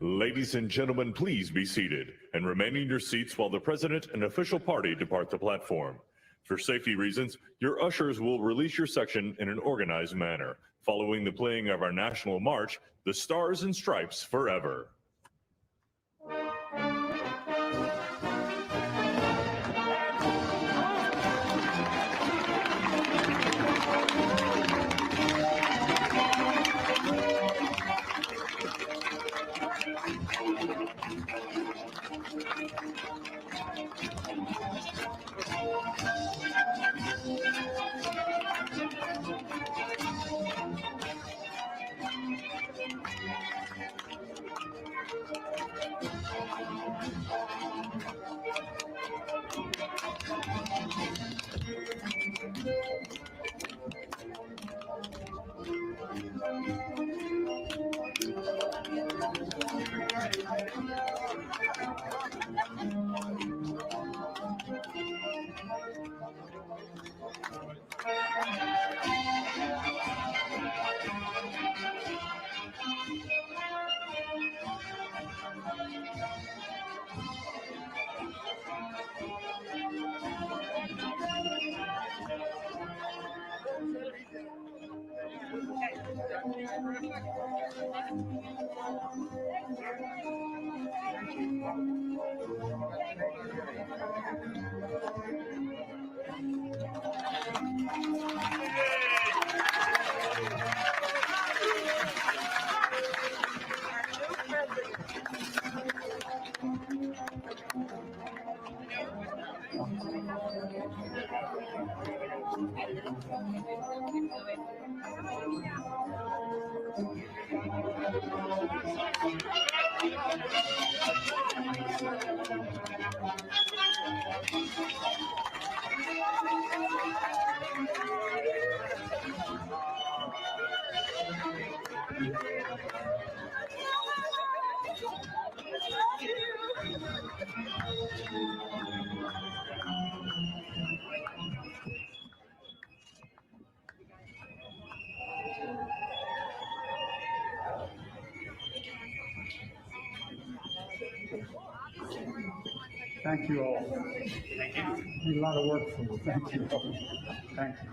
Ladies and gentlemen, please be seated and remain in your seats while the president and official party depart the platform. For safety reasons, your ushers will release your section in an organized manner, following the playing of our national march, The Stars and Stripes Forever. Thank you all. Thank you. A lot of work for you. Thank you all. Thank you.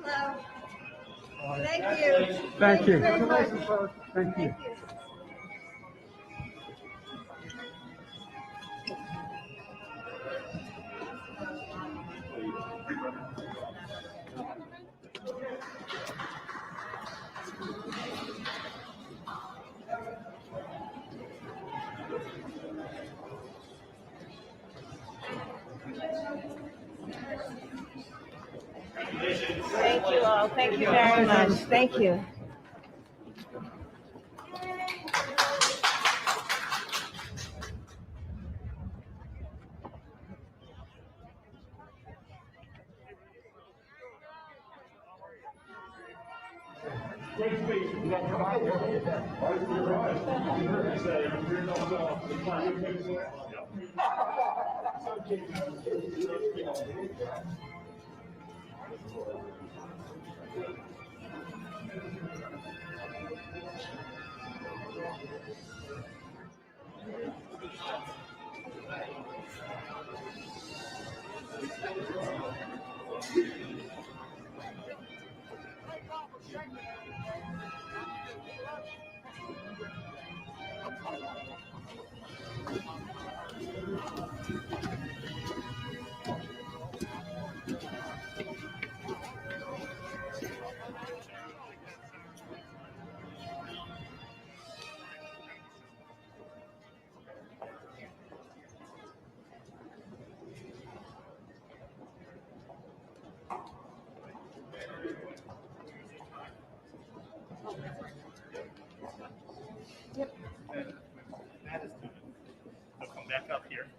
Hello. Thank you. Thank you. Very much. Thank you. Thank you all. Thank you very much. Thank you.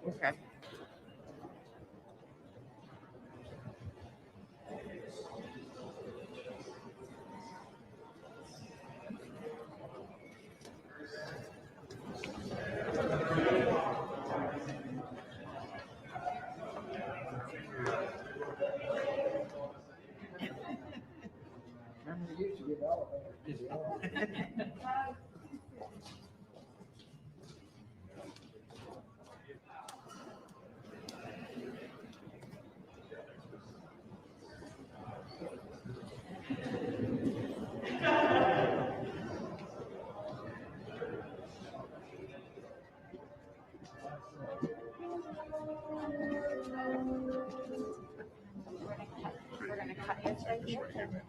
Okay. Remember, we used to give elevators. We're gonna cut this right here.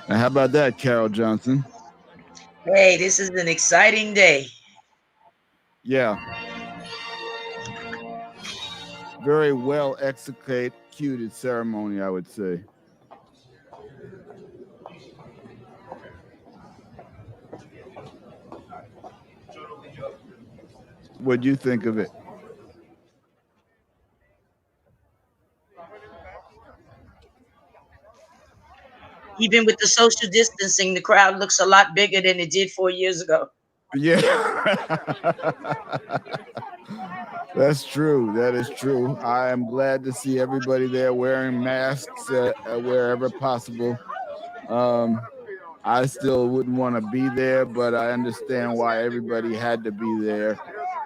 Now, how about that, Carol Johnson? Hey, this is an exciting day. Yeah. Very well executed ceremony, I would say. What'd you think of it? Even with the social distancing, the crowd looks a lot bigger than it did 4 years ago. Yeah. That's true. That is true. I am glad to see everybody there wearing masks wherever possible. I still wouldn't want to be there, but I understand why everybody had to be there.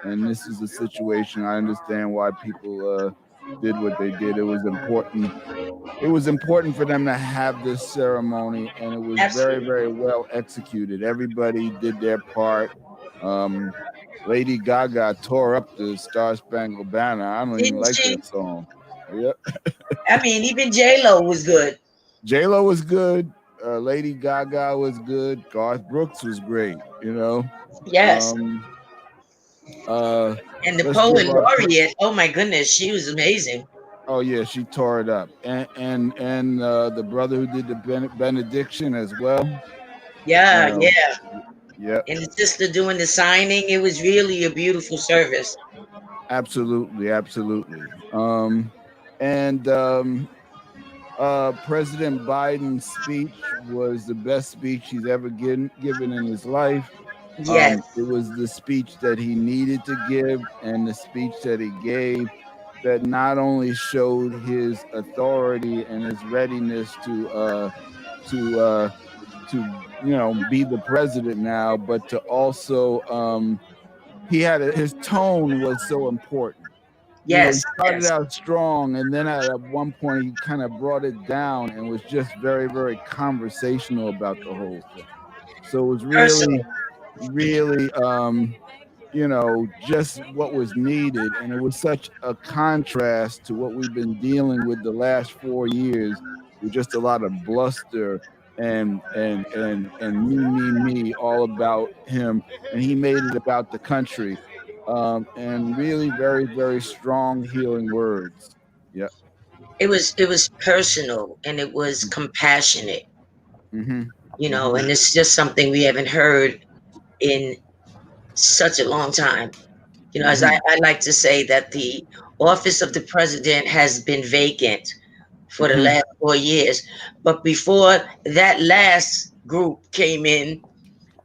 And this is a situation. I understand why people did what they did. It was important. It was important for them to have this ceremony, and it was Absolutely. very, very well executed. Everybody did their part. Lady Gaga tore up the Star Spangled Banner. I don't even Didn't like she? that song. Yep. I mean, even J-Lo was good. J-Lo was good. Lady Gaga was good. Garth Brooks was great. You know. Yes. And the Let's poet give our laureate, oh my goodness, she was amazing. Oh yeah, she tore it up, and the brother who did the benediction as well. Yeah, yeah. Yep. And the sister doing the signing, it was really a beautiful service. Absolutely, absolutely. President Biden's speech was the best speech he's ever given in his life. Yes. It was the speech that he needed to give, and the speech that he gave that not only showed his authority and his readiness to be the president now, but to also his tone was so important. Yes. He started out strong, and then at one point he kind of brought it down and was just very, very conversational about the whole thing. So it was really, really just what was needed. And it was such a contrast to what we've been dealing with the last 4 years, with just a lot of bluster and me, all about him. And he made it about the country. And really very, very strong healing words. Yeah. It was personal and it was compassionate, Mm-hmm. and it's just something we haven't heard in such a long time. As I like to say that the office of the president has been vacant for the last 4 years. But before that last group came in,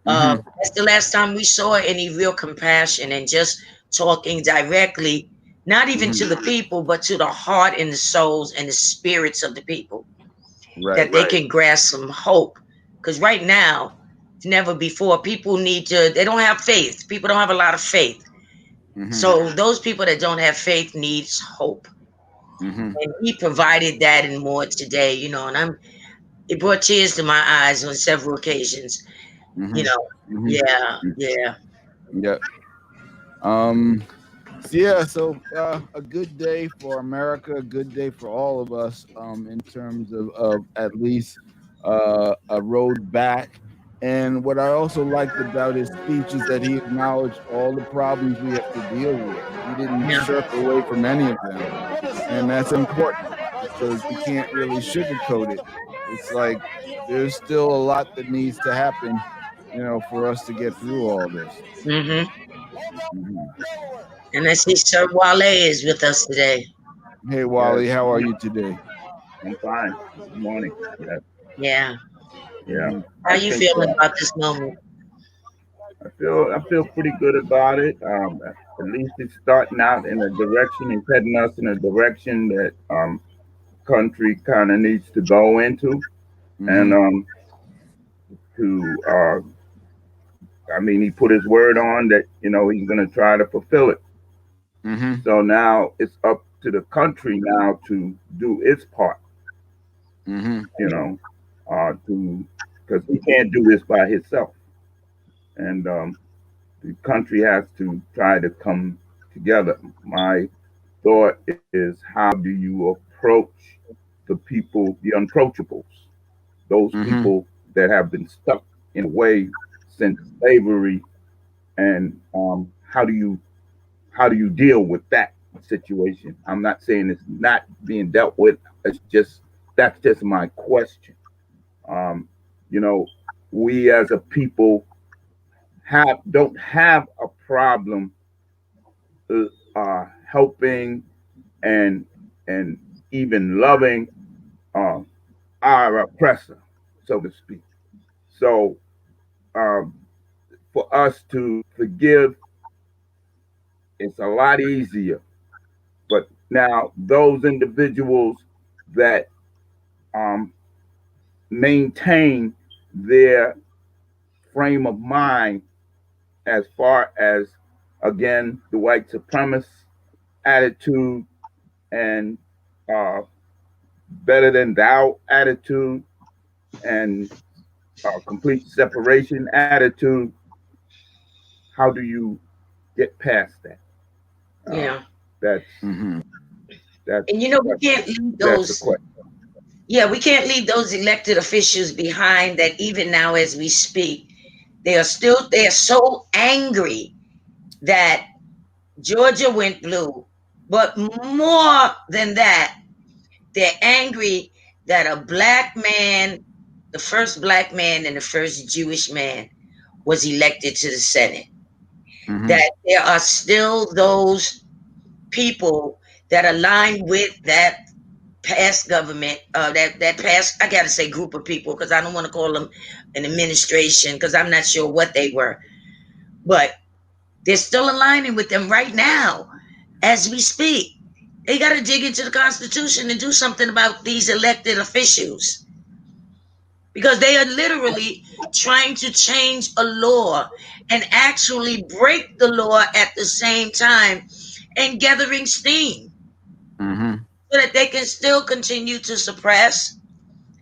that's the last time we saw any real compassion and just talking directly, not even to the people, but to the heart and the souls and the spirits of the people, that they can grasp some hope. Because right now, never before, people they don't have faith. People don't have a lot of faith. So those people that don't have faith needs hope. And he provided that and more today, and it brought tears to my eyes on several occasions. Yeah. Yeah. So a good day for America, a good day for all of us, in terms of at least a road back. And what I also liked about his speech is that he acknowledged all the problems we have to deal with. He didn't shirk away from any of them. And that's important because we can't really sugarcoat it. It's like there's still a lot that needs to happen, for us to get through all this. And I see Sir Wale is with us today. Hey, Wally, how are you today? I'm fine. Good morning. Yeah. Yeah. How are you feeling about this moment? I feel pretty good about it. At least it's starting out in a direction. It's heading us in a direction that country kind of needs to go into, and he put his word on that he's going to try to fulfill it. So now it's up to the country now to do its part. Because he can't do this by himself, and the country has to try to come together. My thought is, how do you approach the people, the unapproachables, those people that have been stuck in a way since slavery, and how do you deal with that situation? I'm not saying it's not being dealt with. That's just my question. We as a people don't have a problem helping and even loving our oppressor, so to speak. So for us to forgive, it's a lot easier. But now those individuals that maintain their frame of mind, as far as, again, the white supremacist attitude and better than thou attitude and complete separation attitude, how do you get past that? That's and we can't leave those. Yeah, we can't leave those elected officials behind. That even now, as we speak, they are so angry that Georgia went blue. But more than that, they're angry that a black man, the first black man and the first Jewish man, was elected to the Senate. That there are still those people that align with that past government, that past, I gotta say, group of people, because I don't want to call them an administration, because I'm not sure what they were, but they're still aligning with them right now as we speak. They got to dig into the Constitution and do something about these elected officials, because they are literally trying to change a law and actually break the law at the same time and gathering steam, so that they can still continue to suppress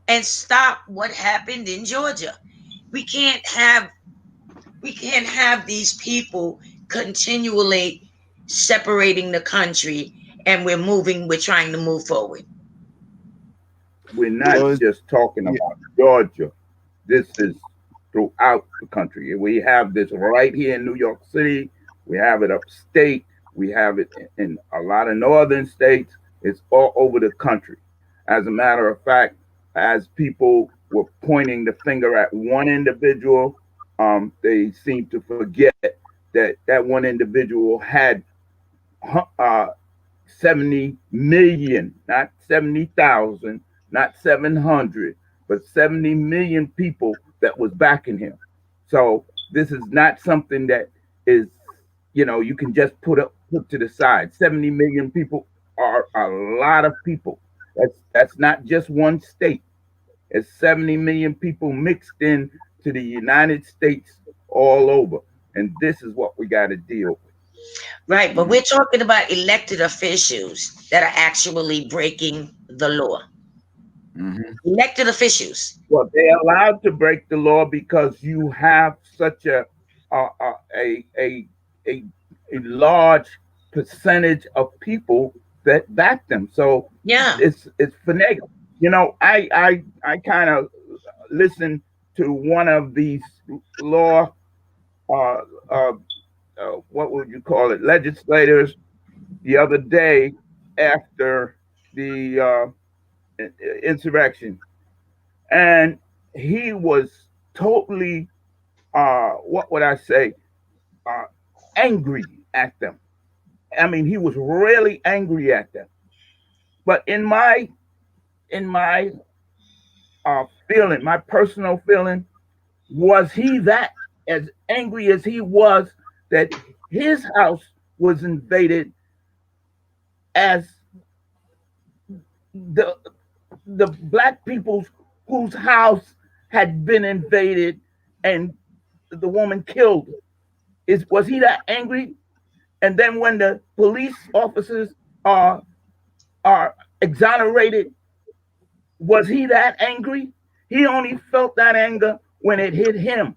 and stop what happened in Georgia. We can't have these people continually separating the country, and we're trying to move forward. We're not just talking about Georgia. This is throughout the country. We have this right here in New York City. We have it upstate. We have it in a lot of northern states. It's all over the country. As a matter of fact, as people were pointing the finger at one individual, they seem to forget that that one individual had 70 million, not 70,000, not 700, but 70 million people that was backing him. So this is not something that is, you can just put to the side. 70 million people are a lot of people. That's not just one state. It's 70 million people mixed in to the United States all over. And this is what we got to deal with. Right, but we're talking about elected officials that are actually breaking the law. Elected officials. Well, they're allowed to break the law because you have such a large percentage of people that back them. So yeah, it's finagle. I kind of listened to one of these law what would you call it, legislators the other day after the insurrection, and he was totally, what would I say, angry at them. I mean, he was really angry at them. But in my feeling, my personal feeling, was he that as angry as he was that his house was invaded as the black people whose house had been invaded and the woman killed? Was he that angry? And then when the police officers are exonerated, was he that angry? He only felt that anger when it hit him.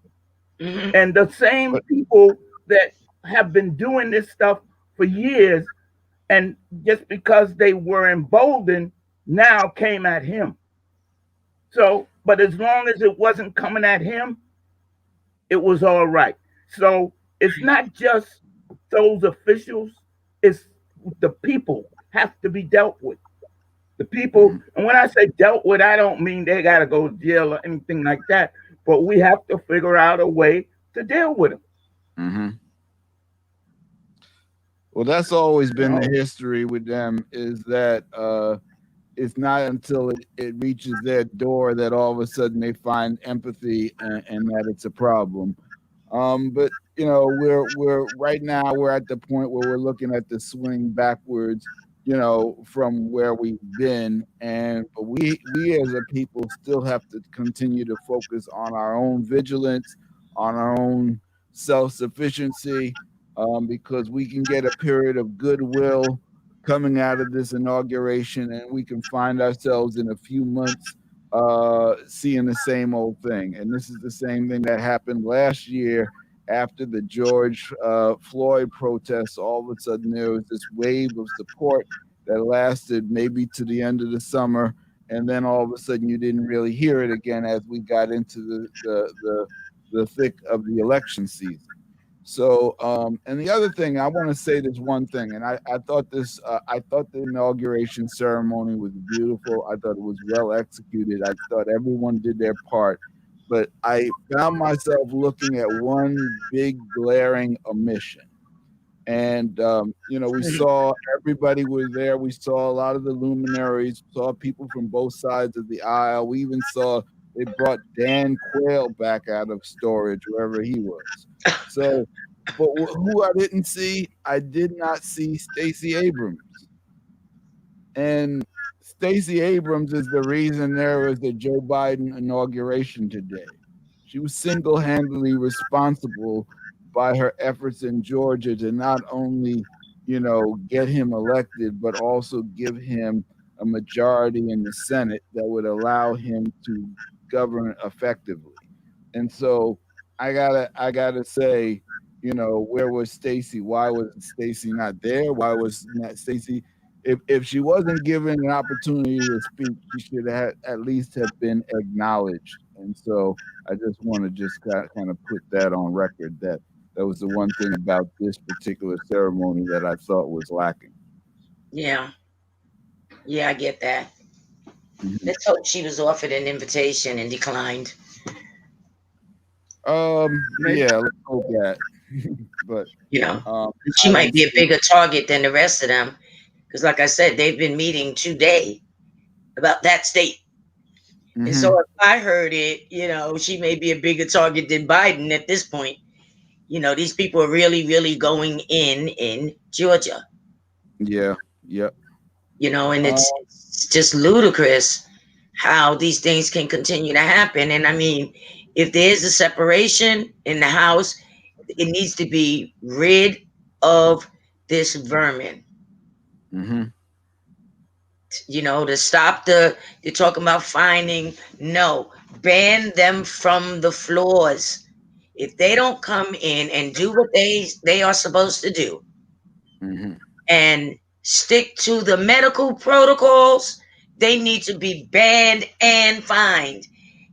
And the same people that have been doing this stuff for years, and just because they were emboldened, now came at him. So, but as long as it wasn't coming at him, it was all right. So it's not just those officials, it's the people have to be dealt with. The people, and when I say dealt with, I don't mean they got to go to jail or anything like that, but we have to figure out a way to deal with them. Well, that's always been the history with them, is that it's not until it reaches their door that all of a sudden they find empathy and that it's a problem. But we're right now we're at the point where we're looking at the swing backwards, from where we've been, but we as a people still have to continue to focus on our own vigilance, on our own self-sufficiency, because we can get a period of goodwill coming out of this inauguration, and we can find ourselves in a few months seeing the same old thing. And this is the same thing that happened last year after the George Floyd protests. All of a sudden, there was this wave of support that lasted maybe to the end of the summer, and then all of a sudden, you didn't really hear it again as we got into the thick of the election season. So, and the other thing, I want to say this one thing, and I thought the inauguration ceremony was beautiful. I thought it was well executed. I thought everyone did their part, but I found myself looking at one big glaring omission. And, we saw everybody was there. We saw a lot of the luminaries, saw people from both sides of the aisle. We even saw they brought Dan Quayle back out of storage, wherever he was. So, but who I didn't see, I did not see Stacey Abrams. And Stacey Abrams is the reason there was the Joe Biden inauguration today. She was single-handedly responsible by her efforts in Georgia to not only, get him elected, but also give him a majority in the Senate that would allow him to govern effectively. And so I gotta say, where was Stacy? Why was Stacy not there? Why was not Stacy? If she wasn't given an opportunity to speak, she should have at least have been acknowledged. And so I just want to just kind of put that on record that was the one thing about this particular ceremony that I thought was lacking. Yeah. Yeah, I get that. Mm-hmm. Let's hope she was offered an invitation and declined. Yeah, let's hope that. But she might be a bigger target than the rest of them. Because like I said, they've been meeting today about that state. Mm-hmm. And so if I heard it, she may be a bigger target than Biden at this point. These people are really, really going in Georgia. Yeah. Yep. And it's just ludicrous how these things can continue to happen. And I mean, if there's a separation in the House, it needs to be rid of this vermin. Mm-hmm. To stop they're talking about fining. No, ban them from the floors. If they don't come in and do what they are supposed to do, mm-hmm. and stick to the medical protocols, they need to be banned and fined.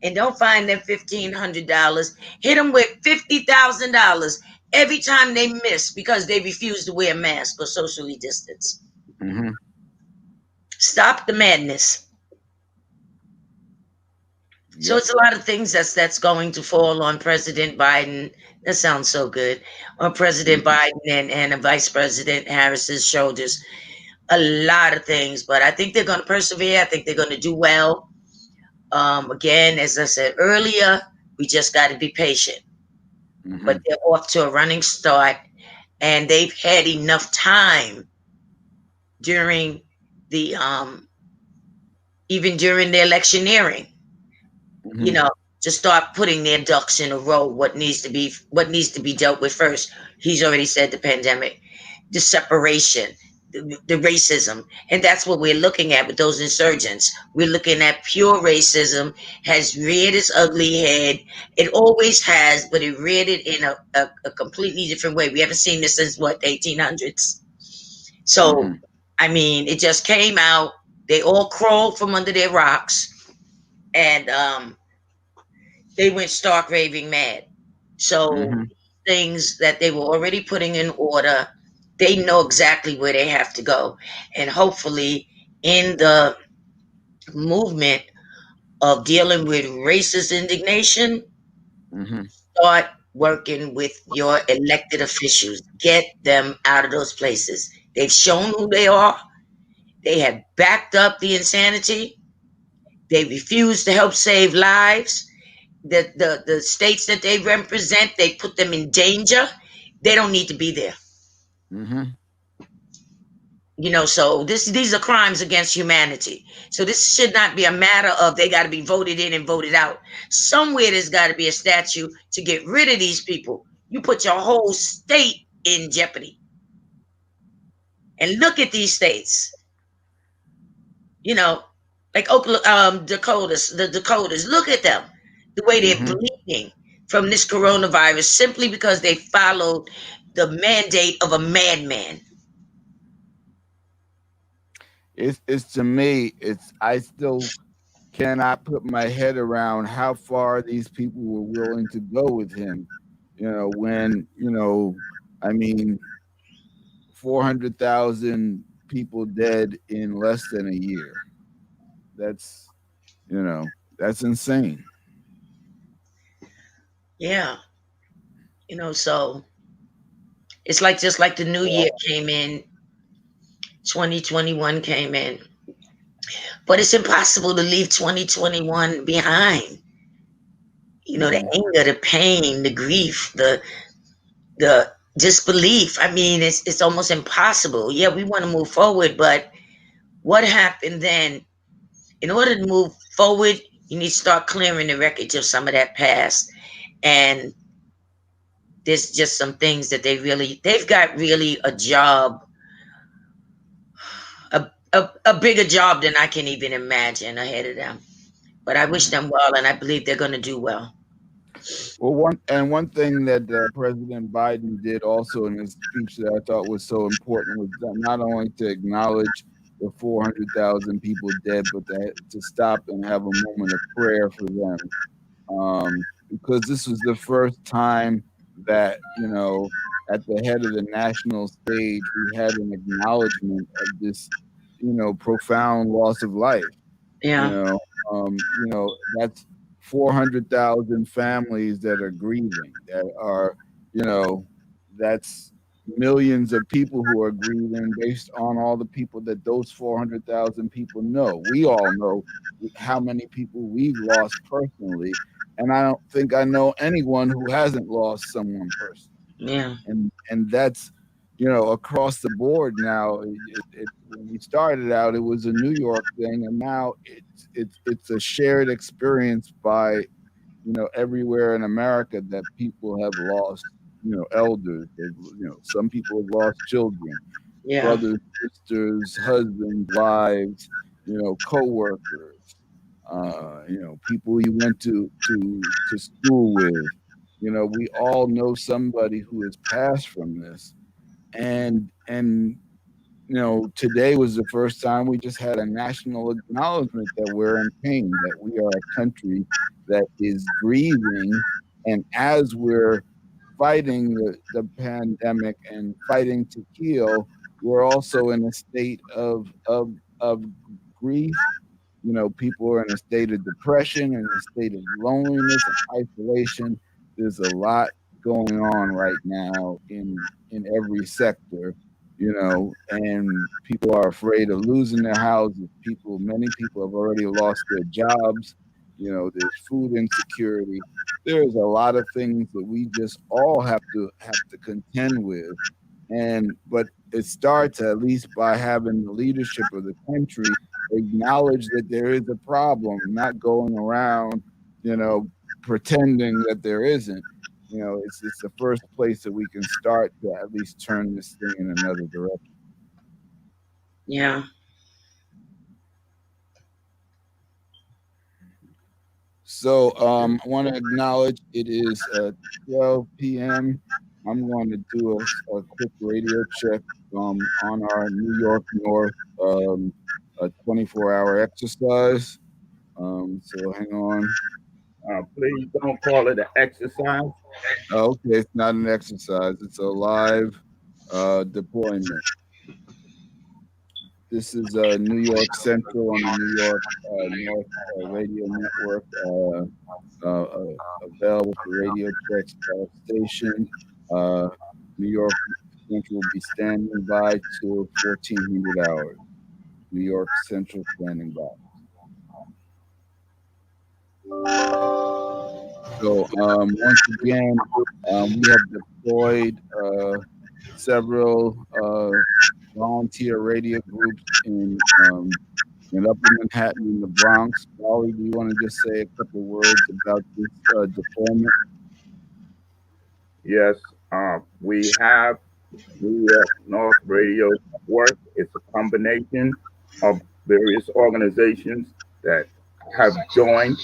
And don't fine them $1,500. Hit them with $50,000 every time they miss because they refuse to wear a mask or socially distance. Mm-hmm. Stop the madness. Yep. So it's a lot of things that's going to fall on President Biden. That sounds so good. On President Biden and Vice President Harris's shoulders. A lot of things, but I think they're going to persevere. I think they're going to do well. Again, as I said earlier, we just got to be patient. Mm-hmm. But they're off to a running start, and they've had enough time during the even during the electioneering, mm-hmm. To start putting their ducks in a row. What needs to be dealt with first? He's already said the pandemic, the separation, the racism, and that's what we're looking at with those insurgents. We're looking at pure racism has reared its ugly head. It always has, but it reared it in a completely different way. We haven't seen this since the 1800s. So, mm-hmm. I mean, it just came out. They all crawled from under their rocks, and they went stark raving mad. So, mm-hmm. things that they were already putting in order, they know exactly where they have to go. And hopefully in the movement of dealing with racist indignation, mm-hmm. start working with your elected officials. Get them out of those places. They've shown who they are. They have backed up the insanity. They refuse to help save lives. The states that they represent, they put them in danger. They don't need to be there. Mm-hmm. So these are crimes against humanity. So this should not be a matter of they got to be voted in and voted out. Somewhere there's got to be a statute to get rid of these people. You put your whole state in jeopardy. And look at these states. Like Oklahoma, the Dakotas. Look at them. The way they're mm-hmm. bleeding from this coronavirus simply because they followed the mandate of a madman. It's to me, I still cannot put my head around how far these people were willing to go with him. When, I mean, 400,000 people dead in less than a year. That's insane. Yeah. So it's like just like the new year came in, 2021 came in. But it's impossible to leave 2021 behind. The anger, the pain, the grief, the disbelief. I mean, it's almost impossible. Yeah, we want to move forward, but what happened then? In order to move forward, you need to start clearing the wreckage of some of that past. And there's just some things that they've got really a job, a bigger job than I can even imagine ahead of them. But I wish them well, and I believe they're going to do well. Well, one thing that President Biden did also in his speech that I thought was so important was not only to acknowledge the 400,000 people dead, but to stop and have a moment of prayer for them, because this was the first time that, at the head of the national stage, we had an acknowledgement of this, profound loss of life. Yeah. That's 400,000 families that are grieving, that are, that's millions of people who are grieving based on all the people that those 400,000 people know. We all know how many people we've lost personally, and I don't think I know anyone who hasn't lost someone personally. Yeah. And that's, across the board now. When we started out, it was a New York thing, and now it's a shared experience by, everywhere in America, that people have lost, elders. Some people have lost children, Yeah. brothers, sisters, husbands, wives, co-workers, people you went to school with. We all know somebody who has passed from this, and today was the first time we just had a national acknowledgement that we're in pain, that we are a country that is grieving, and as we're fighting the pandemic and fighting to heal, we're also in a state of grief. People are in a state of depression, in a state of loneliness and isolation. There's a lot going on right now in every sector, and people are afraid of losing their houses. Many people have already lost their jobs. There's food insecurity. There's a lot of things that we just all have to contend with. But it starts at least by having the leadership of the country acknowledge that there is a problem, not going around, pretending that there isn't. It's the first place that we can start to at least turn this thing in another direction. Yeah. So I want to acknowledge it is 12 p.m. I'm going to do a quick radio check on our New York North a 24-hour exercise. So hang on. Please don't call it an exercise. Okay, it's not an exercise. It's a live deployment. This is New York Central on the New York North radio network, available for radio checks station. New York Central will be standing by till 1400 hours. New York Central standing by. So once again, we have deployed several volunteer radio groups in Upper Manhattan and the Bronx. Wally, do you want to just say a couple words about this deployment? Yes, we have New York North Radio Network. It's a combination of various organizations that have joined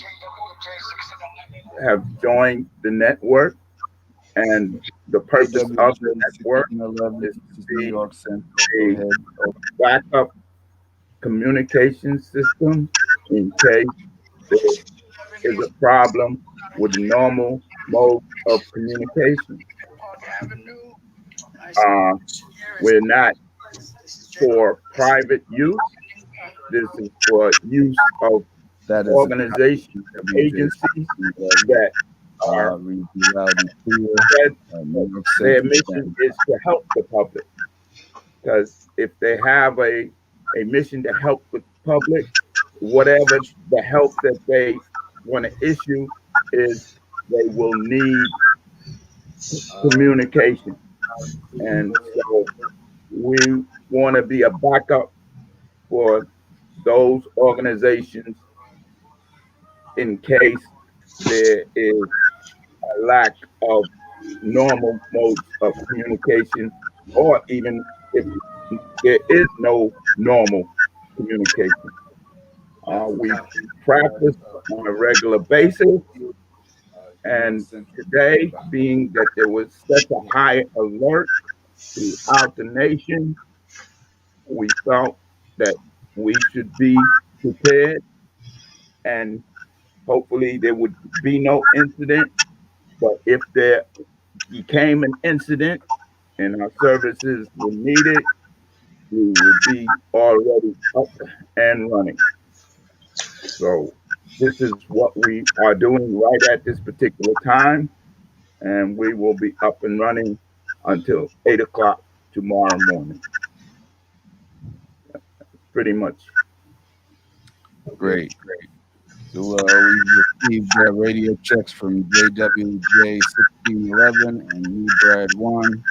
the network, and the purpose of the network is to New be York Central. a backup communication system in case there is a problem with the normal mode of communication. We're not for private use. This is for use of organizations, agencies that are their mission is to help the public. Because if they have a mission to help the public, whatever the help that they want to issue is, they will need communication. And so we want to be a backup for those organizations in case there is a lack of normal modes of communication, or even if there is no normal communication. We practice on a regular basis, And today, being that there was such a high alert throughout the nation, we felt that we should be prepared, and hopefully there would be no incident. But if there became an incident and our services were needed, we would be already up and running. So this is what we are doing right at this particular time, and we will be up and running until 8 o'clock tomorrow morning. Pretty much. Great. So we received radio checks from JWJ 1611 and New Brad 1.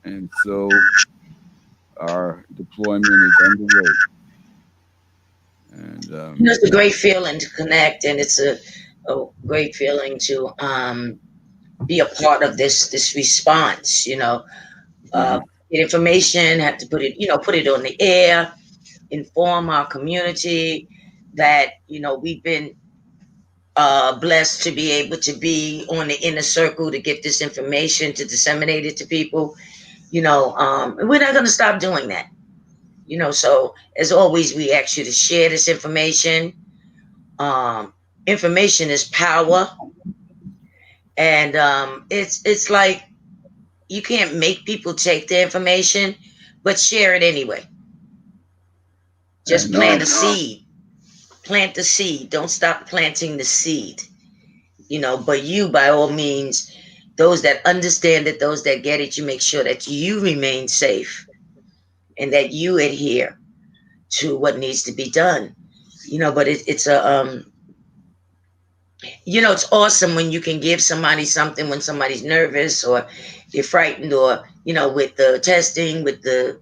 And so our deployment is underway. And it's a great feeling to connect, and it's a great feeling to be a part of this response. Get information, have to put it on the air, inform our community that we've been blessed to be able to be on the inner circle to get this information, to disseminate it to people. And we're not going to stop doing that. So as always, we ask you to share this information. Information is power, and it's like you can't make people take the information, but share it anyway. Just plant a seed. Plant the seed. Don't stop planting the seed. But you, by all means, those that understand it, those that get it, you make sure that you remain safe and that you adhere to what needs to be done. But it's awesome when you can give somebody something when somebody's nervous or they're frightened, or with the testing, with the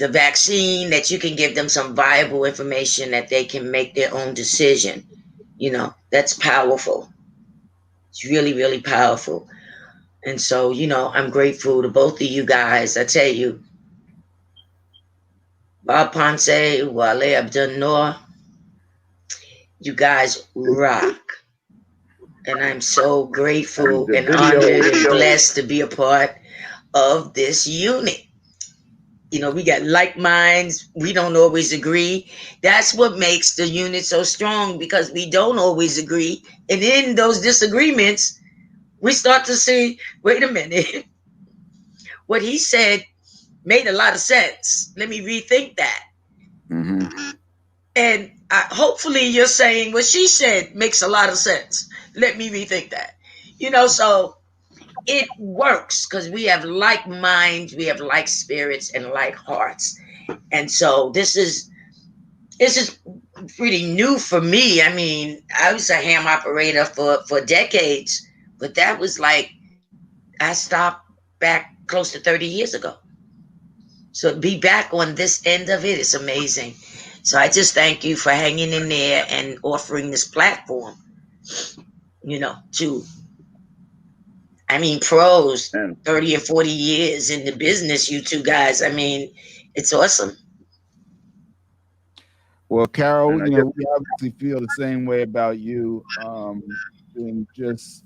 vaccine, that you can give them some viable information that they can make their own decision. That's powerful. It's really, really powerful. And so, I'm grateful to both of you guys. I tell you, Bob Ponce, Wale Abdul-Noor, you guys rock. And I'm so grateful and honored and blessed to be a part of this unit. We got like minds. We don't always agree. That's what makes the unit so strong, because we don't always agree. And in those disagreements, we start to see, wait a minute, what he said made a lot of sense. Let me rethink that. And hopefully you're saying what she said makes a lot of sense. Let me rethink that. So it works because we have like minds, we have like spirits and like hearts. And so this is pretty new for me. I mean, I was a ham operator for decades, but that was like, I stopped back close to 30 years ago. So to be back on this end of it is amazing. So I just thank you for hanging in there and offering this platform, to, pros, 30 or 40 years in the business, you two guys. It's awesome. Well, Carol, we obviously feel the same way about you. Being just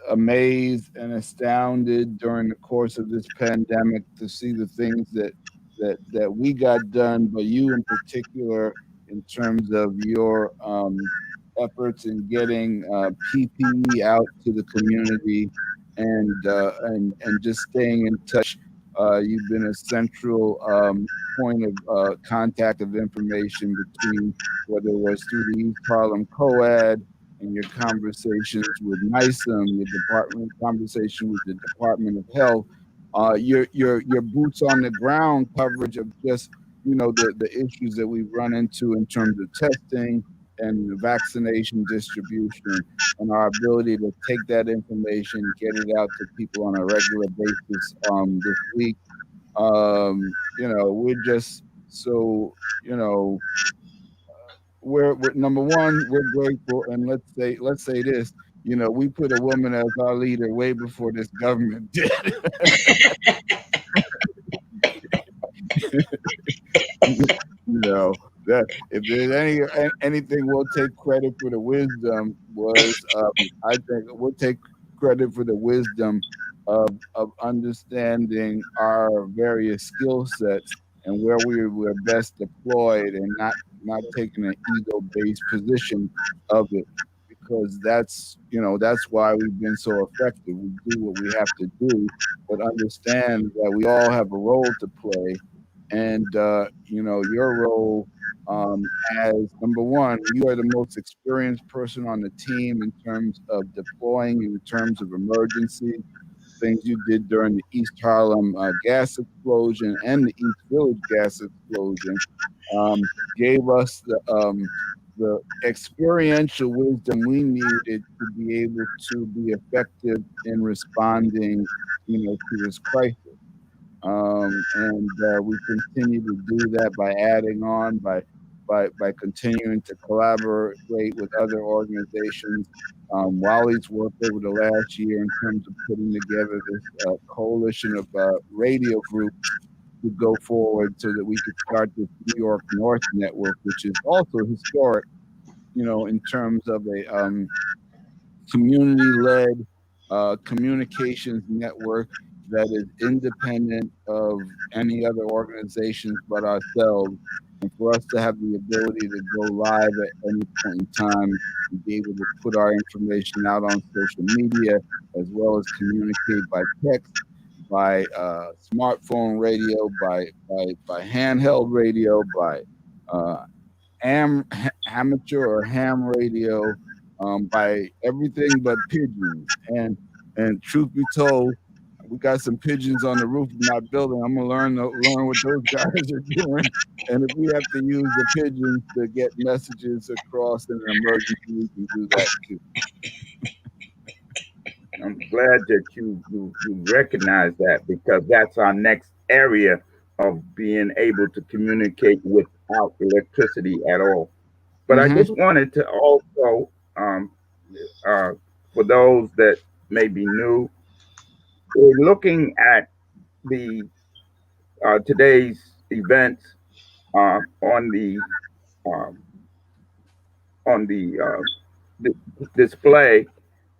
amazed and astounded during the course of this pandemic to see the things that we got done, but you in particular, in terms of your efforts in getting PPE out to the community and just staying in touch. You've been a central point of contact of information between, whether it was through the East Harlem COAD and your conversations with NISM, your conversation with the Department of Health, your boots on the ground coverage of just the issues that we run into in terms of testing and the vaccination distribution, and our ability to take that information, get it out to people on a regular basis. This week, we're just so we're number one, we're grateful, and let's say this, we put a woman as our leader way before this government did. that if there's anything we'll take credit for the wisdom was I think we'll take credit for the wisdom of understanding our various skill sets and where we were best deployed and not taking an ego-based position of it, because that's why we've been so effective. We do what we have to do, but understand that we all have a role to play. And your role, as number one, you are the most experienced person on the team in terms of deploying, in terms of emergency things you did during the East Harlem gas explosion and the East Village gas explosion, gave us the experiential wisdom we needed to be able to be effective in responding, to this crisis. And we continue to do that by adding on, by continuing to collaborate with other organizations. Wally's work over the last year in terms of putting together this coalition of radio groups to go forward so that we could start this New York North network, which is also historic, in terms of a community-led communications network that is independent of any other organizations but ourselves. And for us to have the ability to go live at any point in time and be able to put our information out on social media, as well as communicate by text, by smartphone radio, by handheld radio, by amateur or ham radio, by everything but pigeons. And truth be told, we got some pigeons on the roof of my building. I'm gonna learn what those guys are doing. And if we have to use the pigeons to get messages across in an emergency, we can do that too. I'm glad that you recognize that, because that's our next area of being able to communicate without electricity at all. But I just wanted to also, for those that may be new, we're looking at the today's events on the um, display,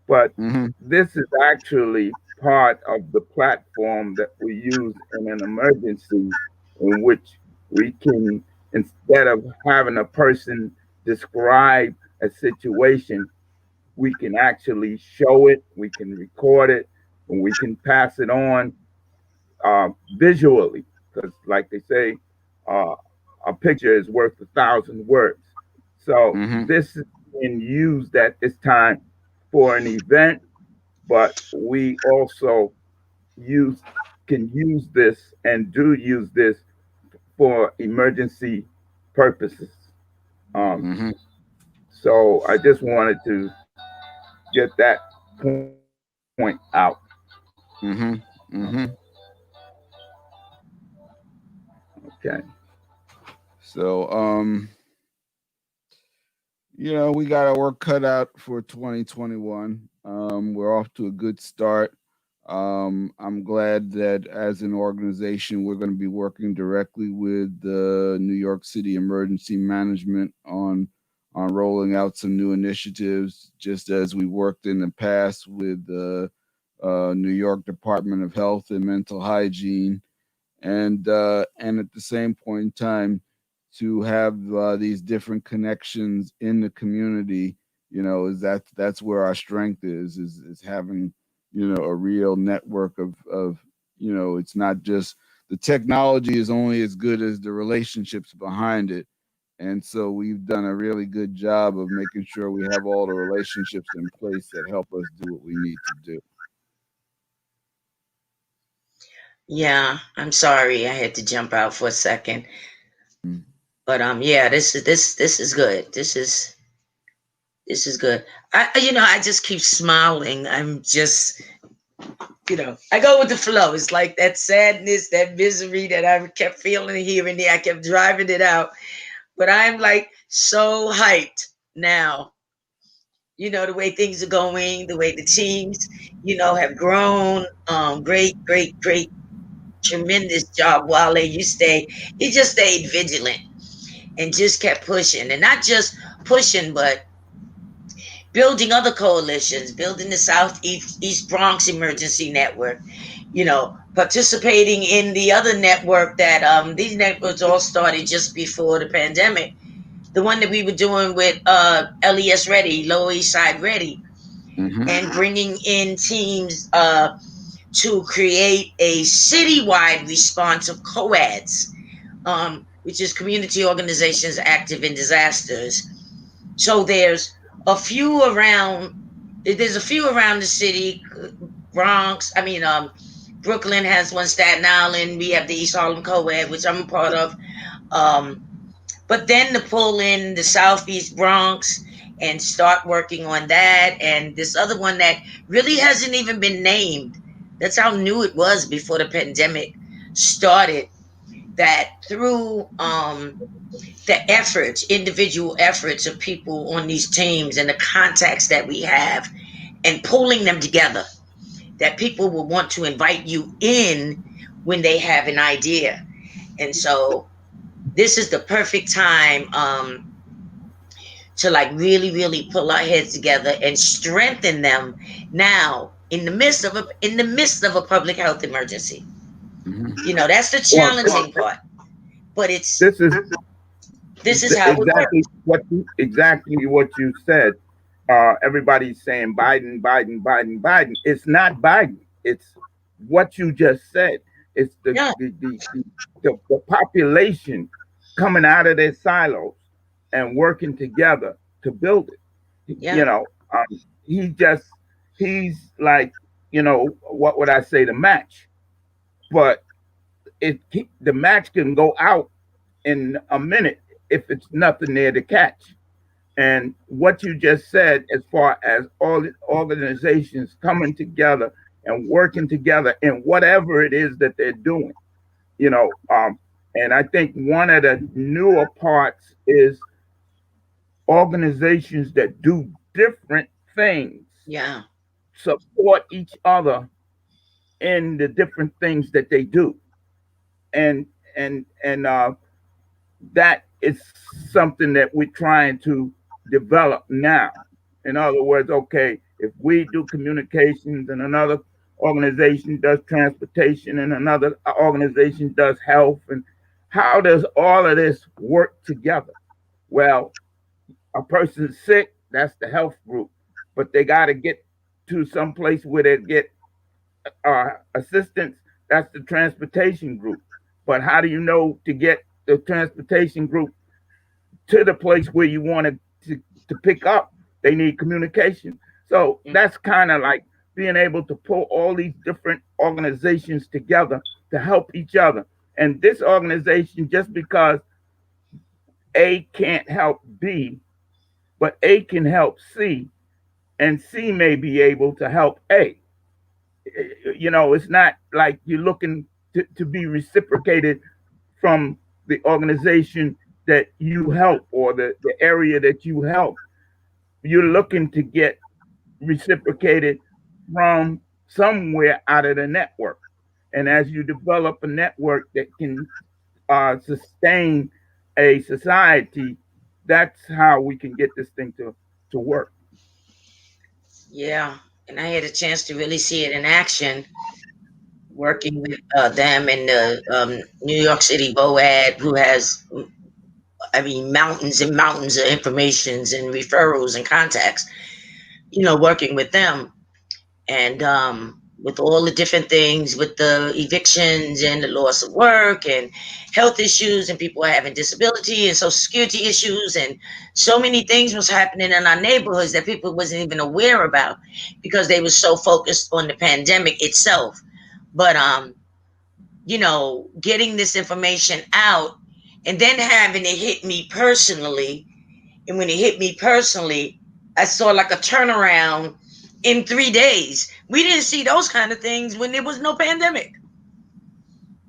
but this is actually part of the platform that we use in an emergency, in which we can, instead of having a person describe a situation, we can actually show it, we can record it, and we can pass it on visually, because like they say, uh, a picture is worth 1,000 words. So this is being used at this time for an event, but we also use can use this and do use this for emergency purposes. So I just wanted to get that point out. Okay. So, we got our work cut out for 2021. We're off to a good start. I'm glad that as an organization, we're going to be working directly with the New York City Emergency Management on rolling out some new initiatives, just as we worked in the past with the New York Department of Health and Mental Hygiene, and at the same point in time, to have these different connections in the community, is that's where our strength is having, a real network of it's not just the technology is only as good as the relationships behind it. And so we've done a really good job of making sure we have all the relationships in place that help us do what we need to do. Yeah, I'm sorry I had to jump out for a second. But yeah, this is good. This is good. I just keep smiling. I'm just, I go with the flow. It's like that sadness, that misery that I kept feeling here and there. I kept driving it out. But I'm like so hyped now. The way things are going, the way the teams, have grown. Great, great, great, tremendous job, Wale. You just stayed vigilant. and just kept pushing, and not just pushing, but building other coalitions, building the Southeast Bronx Emergency Network, participating in the other network that these networks all started just before the pandemic. The one that we were doing with LES Ready, Lower East Side Ready, and bringing in teams to create a citywide response of COADs, which is Community Organizations Active in Disasters. So there's a few around the city. Bronx, Brooklyn has one, Staten Island. We have the East Harlem Co-ed, which I'm a part of. But then to pull in the Southeast Bronx and start working on that, and this other one that really hasn't even been named. That's how new it was before the pandemic started. That through the efforts, individual efforts of people on these teams and the contacts that we have, and pulling them together, that people will want to invite you in when they have an idea. And so this is the perfect time to really, really pull our heads together and strengthen them now in the midst of a public health emergency. That's the challenging part. But this is how exactly what you said. Everybody's saying Biden, Biden, Biden, Biden. It's not Biden. It's what you just said. It's the population coming out of their silos and working together to build it. Yeah. He's like, what would I say, the match? But the match can go out in a minute if it's nothing there to catch. And what you just said, as far as all organizations coming together and working together in whatever it is that they're doing, and I think one of the newer parts is organizations that do different things, support each other in the different things that they do, and that is something that we're trying to develop now. In other words, okay, if we do communications and another organization does transportation and another organization does health, and how does all of this work together? Well, a person's sick, that's the health group, but they got to get to some place where they get assistance, that's the transportation group. But how do you know to get the transportation group to the place where you want to pick up? They need communication. So that's kind of like being able to pull all these different organizations together to help each other. And this organization, just because A can't help B, but A can help C, and C may be able to help A. It's not like you're looking to be reciprocated from the organization that you help or the area that you help. You're looking to get reciprocated from somewhere out of the network. And as you develop a network that can sustain a society, that's how we can get this thing to work. Yeah. And I had a chance to really see it in action, working with them and the New York City BOAD, who has, mountains and mountains of informations and referrals and contacts, working with them. And with all the different things, with the evictions and the loss of work and health issues, and people are having disability and social security issues, and so many things was happening in our neighborhoods that people wasn't even aware about because they were so focused on the pandemic itself. But getting this information out and then having it hit me personally, and when it hit me personally, I saw like a turnaround in 3 days. We didn't see those kind of things when there was no pandemic.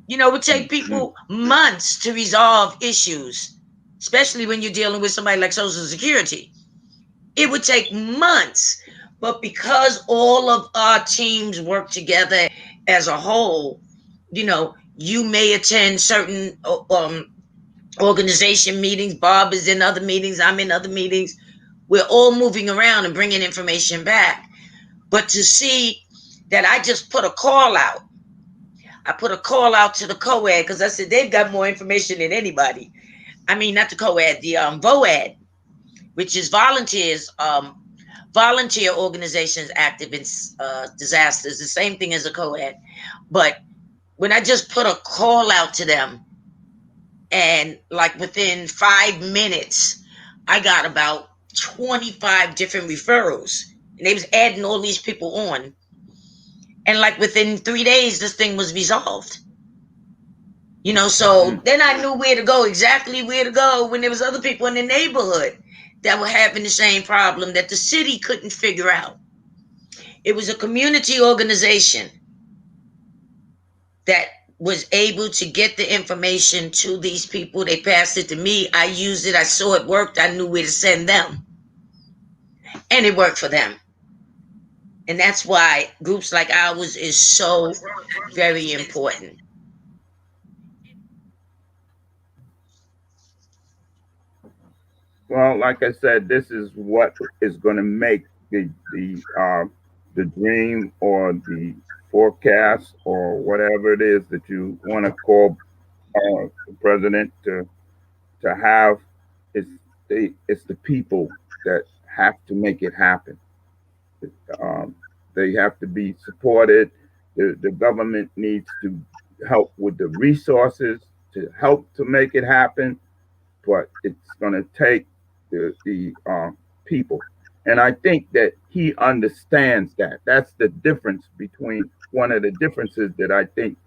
It would take people months to resolve issues, especially when you're dealing with somebody like Social Security. It would take months. But because all of our teams work together as a whole, you may attend certain organization meetings. Bob is in other meetings. I'm in other meetings. We're all moving around and bringing information back. But to see that I just put a call out. I put a call out to the co-ed because I said they've got more information than anybody. I mean, not the co-ed, the VOAD, which is volunteers, volunteer organizations active in disasters, the same thing as a co-ed. But when I just put a call out to them, and like within 5 minutes, I got about 25 different referrals. And they was adding all these people on. And like within 3 days, this thing was resolved. You know, so then I knew where to go, exactly where to go when there was other people in the neighborhood that were having the same problem that the city couldn't figure out. It was a community organization that was able to get the information to these people. They passed it to me. I used it. I saw it worked. I knew where to send them. And it worked for them. And that's why groups like ours is so very important. Well, like I said, this is what is going to make the dream or the forecast or whatever it is that you want to call the president to have. It's the people that have to make it happen. They have to be supported. The government needs to help with the resources to help to make it happen, but it's going to take the people. And I think that he understands that. That's the difference between one of the differences that I think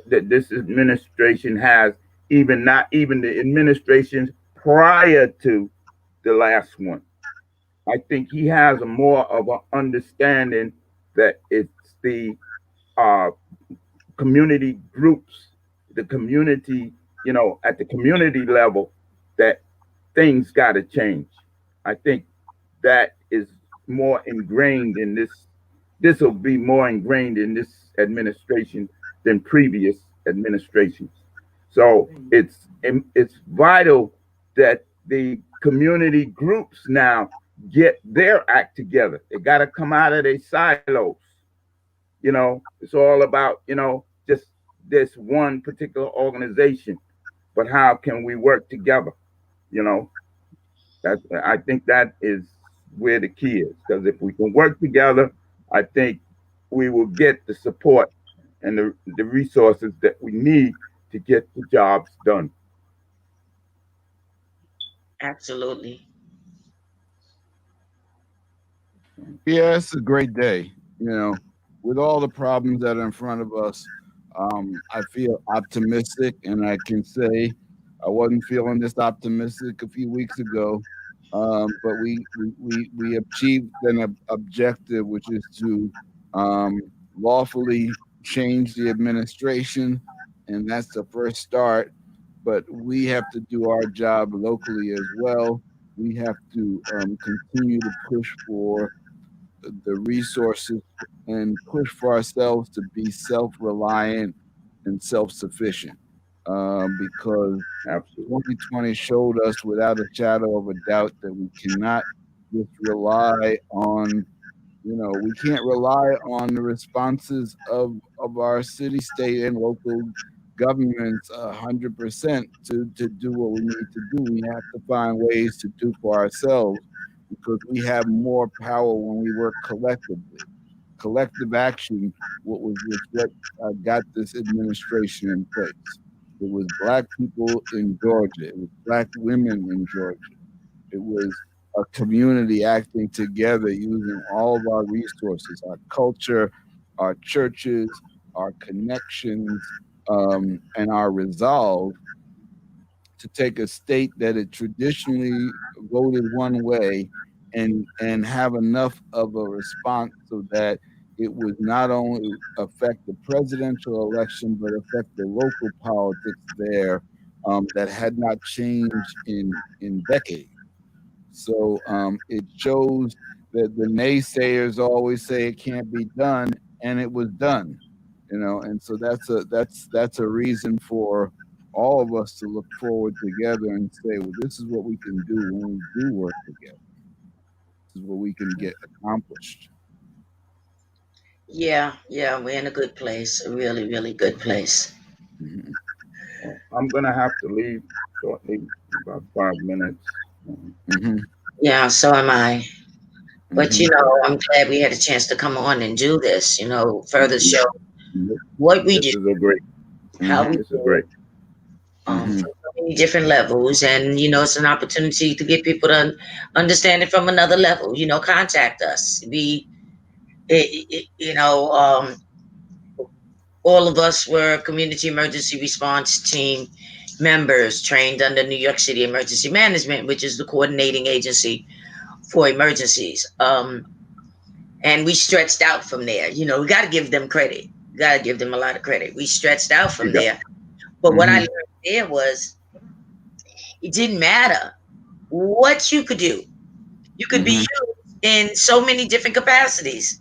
that this administration has, not even the administrations prior to the last one. I think he has a more of an understanding that it's the community groups, the community, at the community level, that things got to change. I think that is more ingrained in this. This will be more ingrained in this administration than previous administrations. So it's vital that the community groups now get their act together. They got to come out of their silos. It's all about, just this one particular organization, but how can we work together? I think that is where the key is, because if we can work together, I think we will get the support and the resources that we need to get the jobs done. Absolutely. Yeah, it's a great day. With all the problems that are in front of us, I feel optimistic, and I can say I wasn't feeling this optimistic a few weeks ago. But we achieved an objective, which is to lawfully change the administration, and that's the first start. But we have to do our job locally as well. We have to continue to push for the resources and push for ourselves to be self-reliant and self-sufficient, because 2020 showed us without a shadow of a doubt that we cannot just rely on, we can't rely on the responses of our city, state, and local governments 100% to do what we need to do. We have to find ways to do for ourselves, because we have more power when we work collectively. Collective action, what got this administration in place. It was Black people in Georgia. It was Black women in Georgia. It was a community acting together, using all of our resources, our culture, our churches, our connections, and our resolve to take a state that had traditionally voted one way and have enough of a response so that it would not only affect the presidential election, but affect the local politics there that had not changed in decades. So it shows that the naysayers always say it can't be done, and it was done. And so that's a reason for all of us to look forward together and say, well, this is what we can do when we do work together. This is what we can get accomplished. Yeah, we're in a good place, a really, really good place. Mm-hmm. Well, I'm gonna have to leave shortly, about 5 minutes. Mm-hmm. Yeah, so am I. But Mm-hmm. I'm glad we had a chance to come on and do this. Further show what we This do, is a great. how we This is do great. it, Mm-hmm. from so many different levels, and it's an opportunity to get people to understand it from another level. Contact us. All of us were community emergency response team members trained under New York City Emergency Management, which is the coordinating agency for emergencies. And we stretched out from there. We got to give them credit. Got to give them a lot of credit. We stretched out from there. But what I learned there was it didn't matter what you could do. You could be used in so many different capacities.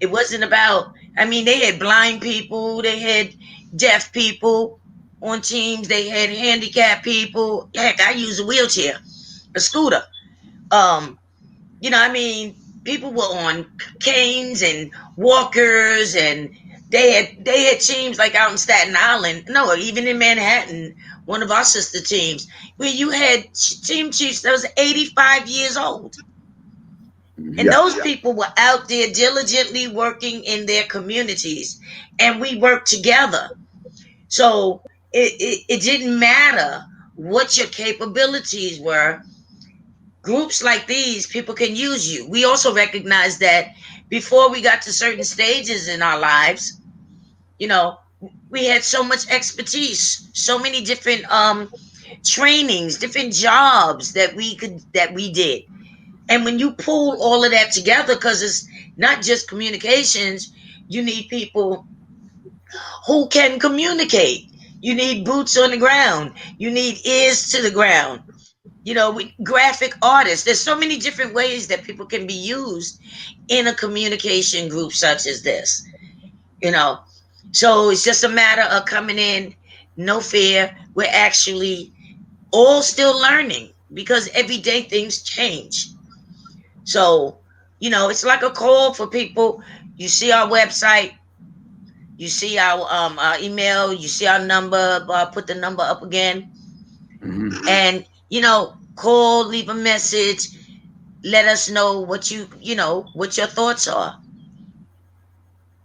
It wasn't about, they had blind people, they had deaf people on teams, they had handicapped people. Heck, I use a wheelchair, a scooter. People were on canes and walkers, and they had teams like out in Staten Island. No, even in Manhattan, one of our sister teams, where you had team chiefs that was 85 years old. And those people were out there diligently working in their communities, and we worked together. So it didn't matter what your capabilities were. Groups like these, people can use you. We also recognize that before we got to certain stages in our lives, we had so much expertise, so many different trainings, different jobs that we did. And when you pull all of that together, because it's not just communications, you need people who can communicate. You need boots on the ground. You need ears to the ground. Graphic artists. There's so many different ways that people can be used in a communication group such as this. So it's just a matter of coming in, no fear. We're actually all still learning because every day things change. So, it's like a call for people. You see our website, you see our email, you see our number, put the number up again. And, call, leave a message, let us know what what your thoughts are.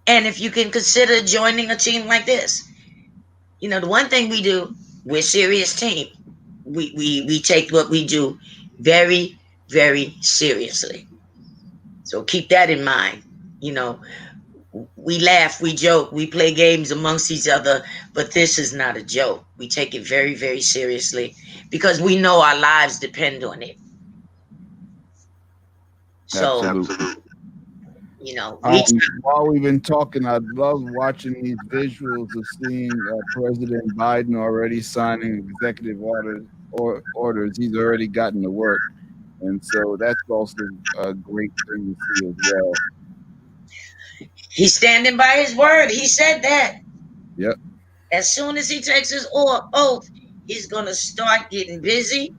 And if you can consider joining a team like this. The one thing we do, we're a serious team. We take what we do very, very seriously. So keep that in mind. We laugh, we joke, we play games amongst each other, but this is not a joke. We take it very, very seriously because we know our lives depend on it. So, Absolutely. While we've been talking, I love watching these visuals of seeing President Biden already signing executive orders. He's already gotten to work. And so that's also a great thing to see as well. He's standing by his word. He said that. Yep. As soon as he takes his oath, he's going to start getting busy.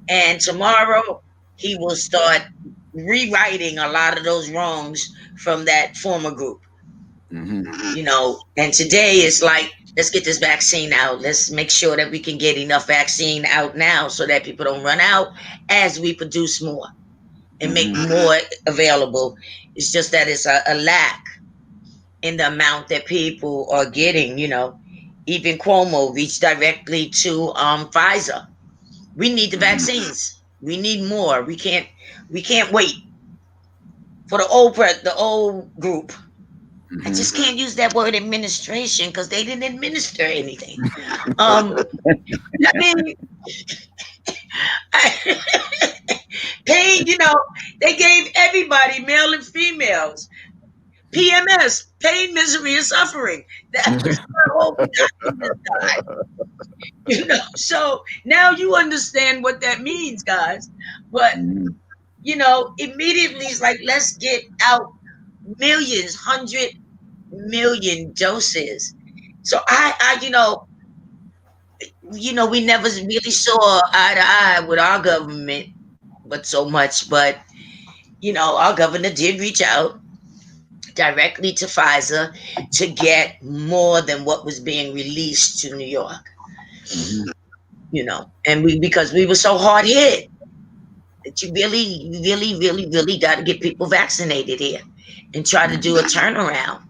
And tomorrow, he will start rewriting a lot of those wrongs from that former group. And today is like, let's get this vaccine out. Let's make sure that we can get enough vaccine out now so that people don't run out as we produce more and make more available. It's just that it's a lack in the amount that people are getting. Even Cuomo reached directly to Pfizer. We need the vaccines. We need more. We can't wait for the old group. I just can't use that word administration because they didn't administer anything. Paid, they gave everybody, male and females, PMS, pain, misery, and suffering. That's what so now you understand what that means, guys. But immediately it's like, let's get out millions, 100 million doses. So I we never really saw eye to eye with our government, but so much. But our governor did reach out directly to Pfizer to get more than what was being released to New York. Mhm. And because we were so hard hit that you really, really, really, really got to get people vaccinated here and try to do a turnaround.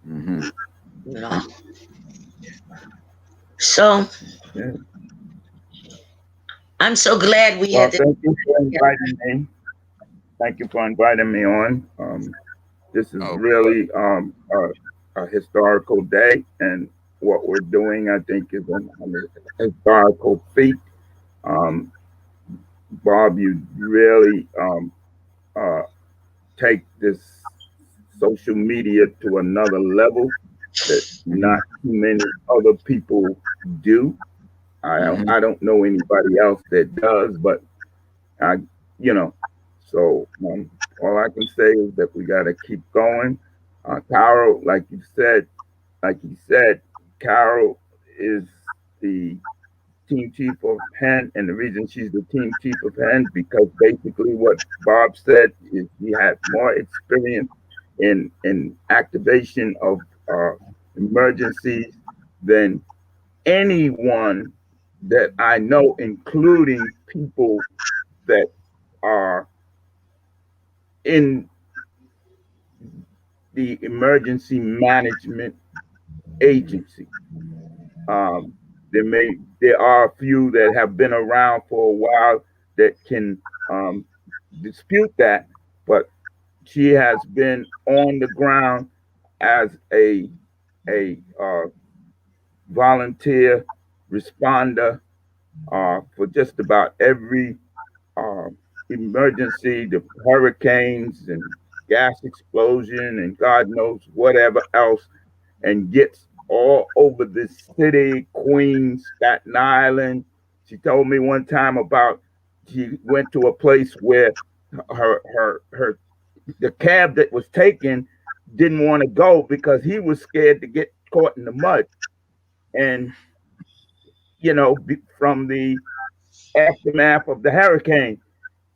Mhm. You know, so Yeah. I'm so glad we Well, had this. thank you for inviting me. Thank you for inviting me on. This is Oh, really a historical day, and what we're doing, I think, is a historical feat. Um, Bob, you really uh, take this social media to another level that mhm. not too many other people do. Mhm. I don't know anybody else that does, but I, you know, so all I can say is that we got to keep going. Carol, like you said, Carol is the team chief of HEN, and the reason she's the team chief of HEN because basically what Bob said is he had more experience in activation of emergencies than anyone that I know, including people that are in the emergency management agency. Um, there are a few that have been around for a while that can um, dispute that, but she has been on the ground as a volunteer responder for just about every uh, emergency, the hurricanes and gas explosion and God knows whatever else, and gets all over the city, Queens, Staten Island. She told me one time about she went to a place where her the cab that was taken didn't want to go because he was scared to get caught in the mud. And from the aftermath of the hurricane,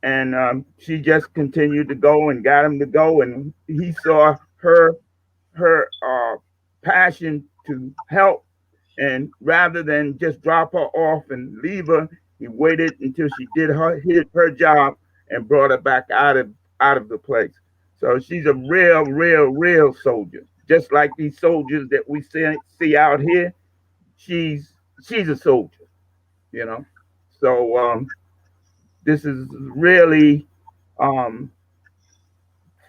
and she just continued to go and got him to go, and he saw her passion to help, and rather than just drop her off and leave her, he waited until she did her job and brought her back out of the place. So she's a real, real, real soldier, just like these soldiers that we see out here. She's a soldier, you know. So this is really um,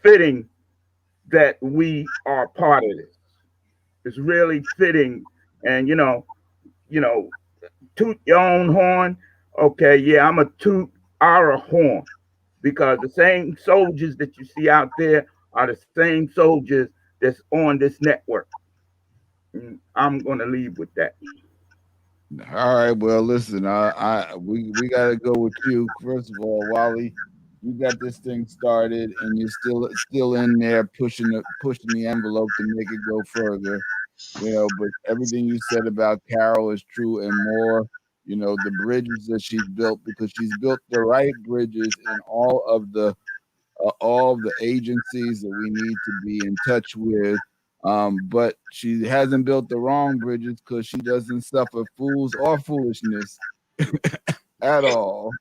fitting that we are part of this. It's really fitting, and toot your own horn. Okay, yeah, I'm a toot our horn because the same soldiers that you see out there are the same soldiers that's on this network. And I'm gonna leave with that. All right. Well, listen. We gotta go with you first of all, Wally. You got this thing started, and you're still in there pushing the envelope to make it go further. But everything you said about Carol is true and more. The bridges that she's built, because she's built the right bridges in all of the agencies that we need to be in touch with. But she hasn't built the wrong bridges because she doesn't suffer fools or foolishness at all,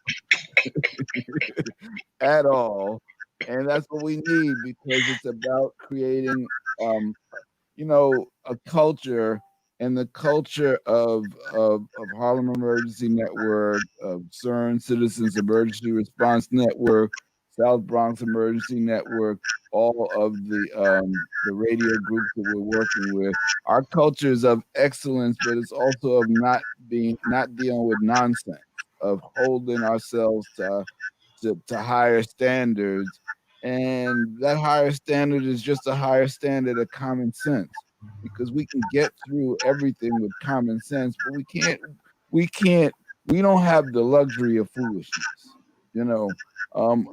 at all. And that's what we need, because it's about creating, a culture, and the culture of Harlem Emergency Network, of CERN Citizens Emergency Response Network, South Bronx Emergency Network, all of the radio groups that we're working with. Our culture is of excellence, but it's also of not dealing with nonsense, of holding ourselves to higher standards. And that higher standard is just a higher standard of common sense, because we can get through everything with common sense, but we don't have the luxury of foolishness. You know,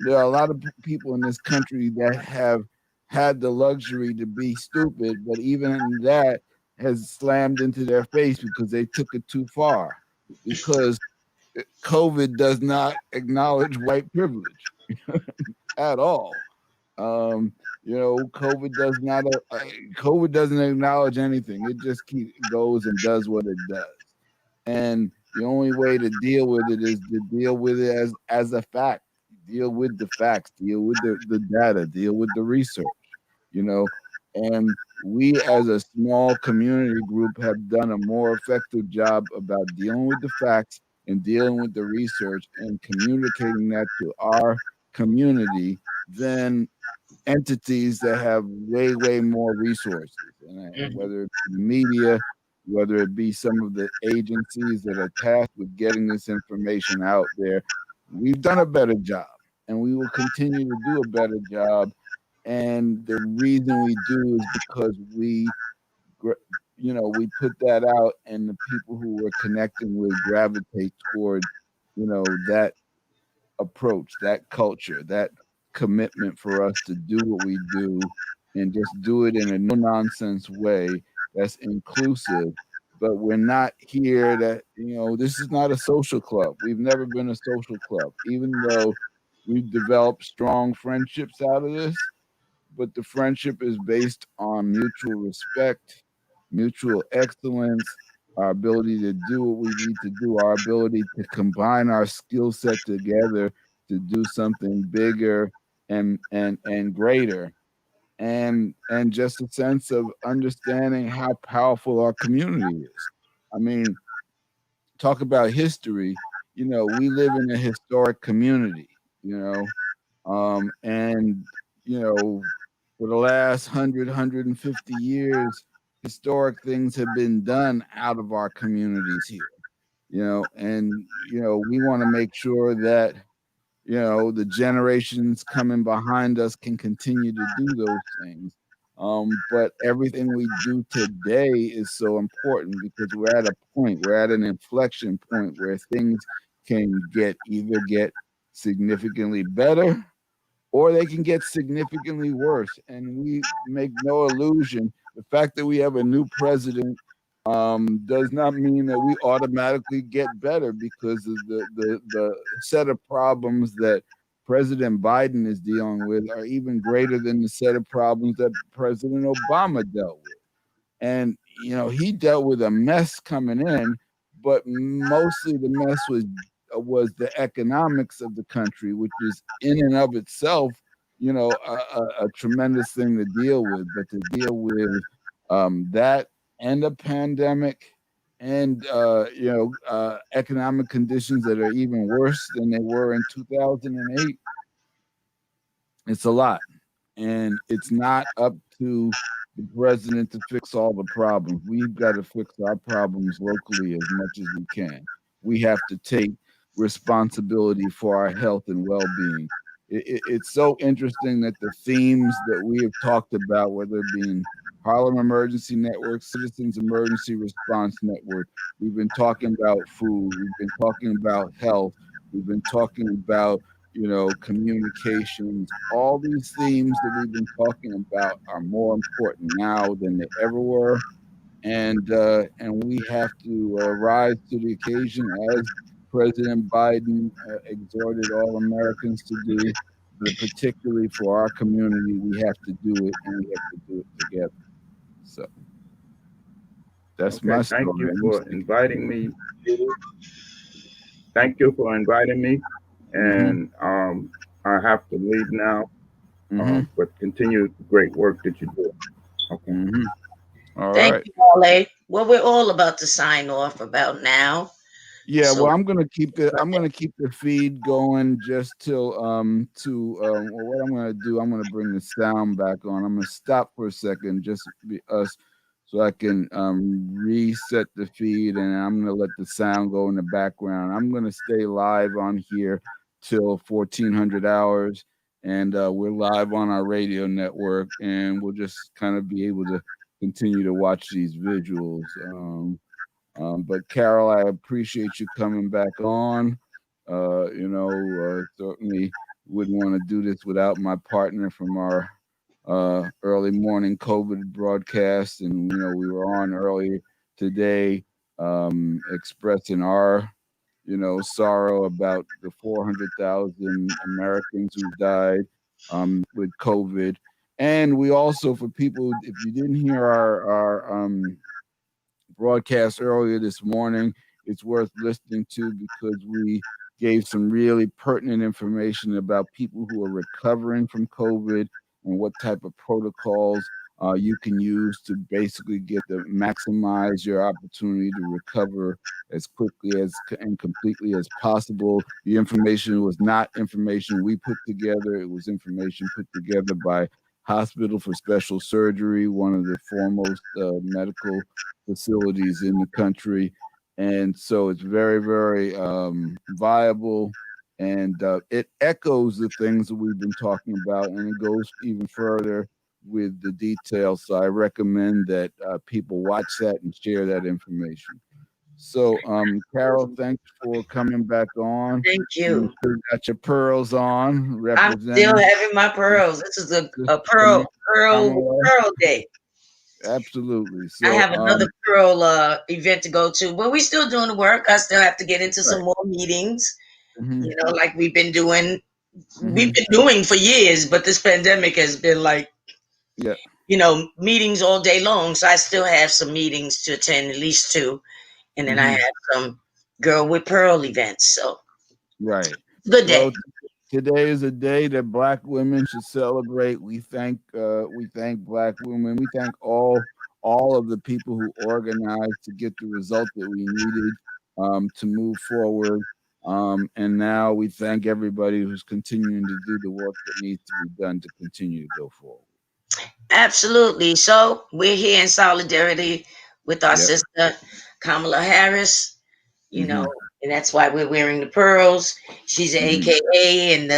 there are a lot of people in this country that have had the luxury to be stupid, but even that, has slammed into their face because they took it too far. Because COVID does not acknowledge white privilege at all. COVID COVID doesn't acknowledge anything. It just goes and does what it does. And the only way to deal with it is to deal with it as a fact. Deal with the facts, deal with the data, deal with the research, and we as a small community group have done a more effective job about dealing with the facts and dealing with the research and communicating that to our community than entities that have way more resources, and whether it be the media, whether it be some of the agencies that are tasked with getting this information out there. We've done a better job, and we will continue to do a better job. And the reason we do is because we put that out, and the people who we're connecting with gravitate toward that approach, that culture, that commitment for us to do what we do and just do it in a no nonsense way that's inclusive. But we're not here this is not a social club. We've never been a social club, even though we've developed strong friendships out of this. But the friendship is based on mutual respect, mutual excellence, our ability to do what we need to do, our ability to combine our skill set together to do something bigger and greater, and just a sense of understanding how powerful our community is. I mean, talk about history. We live in a historic community. And for the last 150 years, historic things have been done out of our communities here. And we want to make sure that the generations coming behind us can continue to do those things. But everything we do today is so important because we're at an inflection point where things can either get significantly better or they can get significantly worse. And we make no illusion, the fact that we have a new president does not mean that we automatically get better, because of the set of problems that President Biden is dealing with are even greater than the set of problems that President Obama dealt with. And he dealt with a mess coming in, but mostly the mess was the economics of the country, which is in and of itself a tremendous thing to deal with. But to deal with that and a pandemic and economic conditions that are even worse than they were in 2008, it's a lot. And it's not up to the president to fix all the problems. We've got to fix our problems locally as much as we can. We have to take responsibility for our health and well-being. It's so interesting that the themes that we have talked about, whether it be in Harlem Emergency Network, Citizens Emergency Response Network, we've been talking about food, we've been talking about health, we've been talking about communications. All these themes that we've been talking about are more important now than they ever were, and we have to rise to the occasion as President Biden exhorted all Americans to do. But particularly for our community, we have to do it, and we have to do it together. So that's my story. Thank you for inviting me. Thank you for inviting me. And I have to leave now, but continue the great work that you do. Okay. Thank you, Ale. Well, we're all about to sign off about now. Yeah, so, well, I'm gonna keep the feed going just till what I'm gonna do, I'm gonna bring the sound back on. I'm gonna stop for a second just so I can reset the feed, and I'm gonna let the sound go in the background. I'm gonna stay live on here till 1400 hours, and we're live on our radio network, and we'll just kind of be able to continue to watch these visuals. But Carol, I appreciate you coming back on. Certainly wouldn't want to do this without my partner from our early morning COVID broadcast, and we were on earlier today, expressing our sorrow about the 400,000 Americans who died with COVID. And we also, for people, if you didn't hear our broadcast earlier this morning, it's worth listening to because we gave some really pertinent information about people who are recovering from COVID and what type of protocols you can use to basically maximize your opportunity to recover as quickly as and completely as possible. The information was not information we put together. It was information put together by Hospital for Special Surgery, one of the foremost medical facilities in the country. And so it's very, very viable, and it echoes the things that we've been talking about, and it goes even further with the details. So I recommend that people watch that and share that information. So, Carol, thanks for coming back on. Thank you. You still got your pearls on. I'm still having my pearls. This is a pearl day. Absolutely. So I have another pearl event to go to, but we're still doing the work. I still have to get into some more meetings, like we've been doing. We've been doing for years, but this pandemic has been like, meetings all day long. So I still have some meetings to attend, at least 2. And then I have some Girl with Pearl events. So good day. Well, today is a day that Black women should celebrate. We thank Black women. We thank all of the people who organized to get the result that we needed to move forward. And now we thank everybody who's continuing to do the work that needs to be done to continue to go forward. Absolutely. So we're here in solidarity with our sister Kamala Harris, and that's why we're wearing the pearls. She's an AKA, and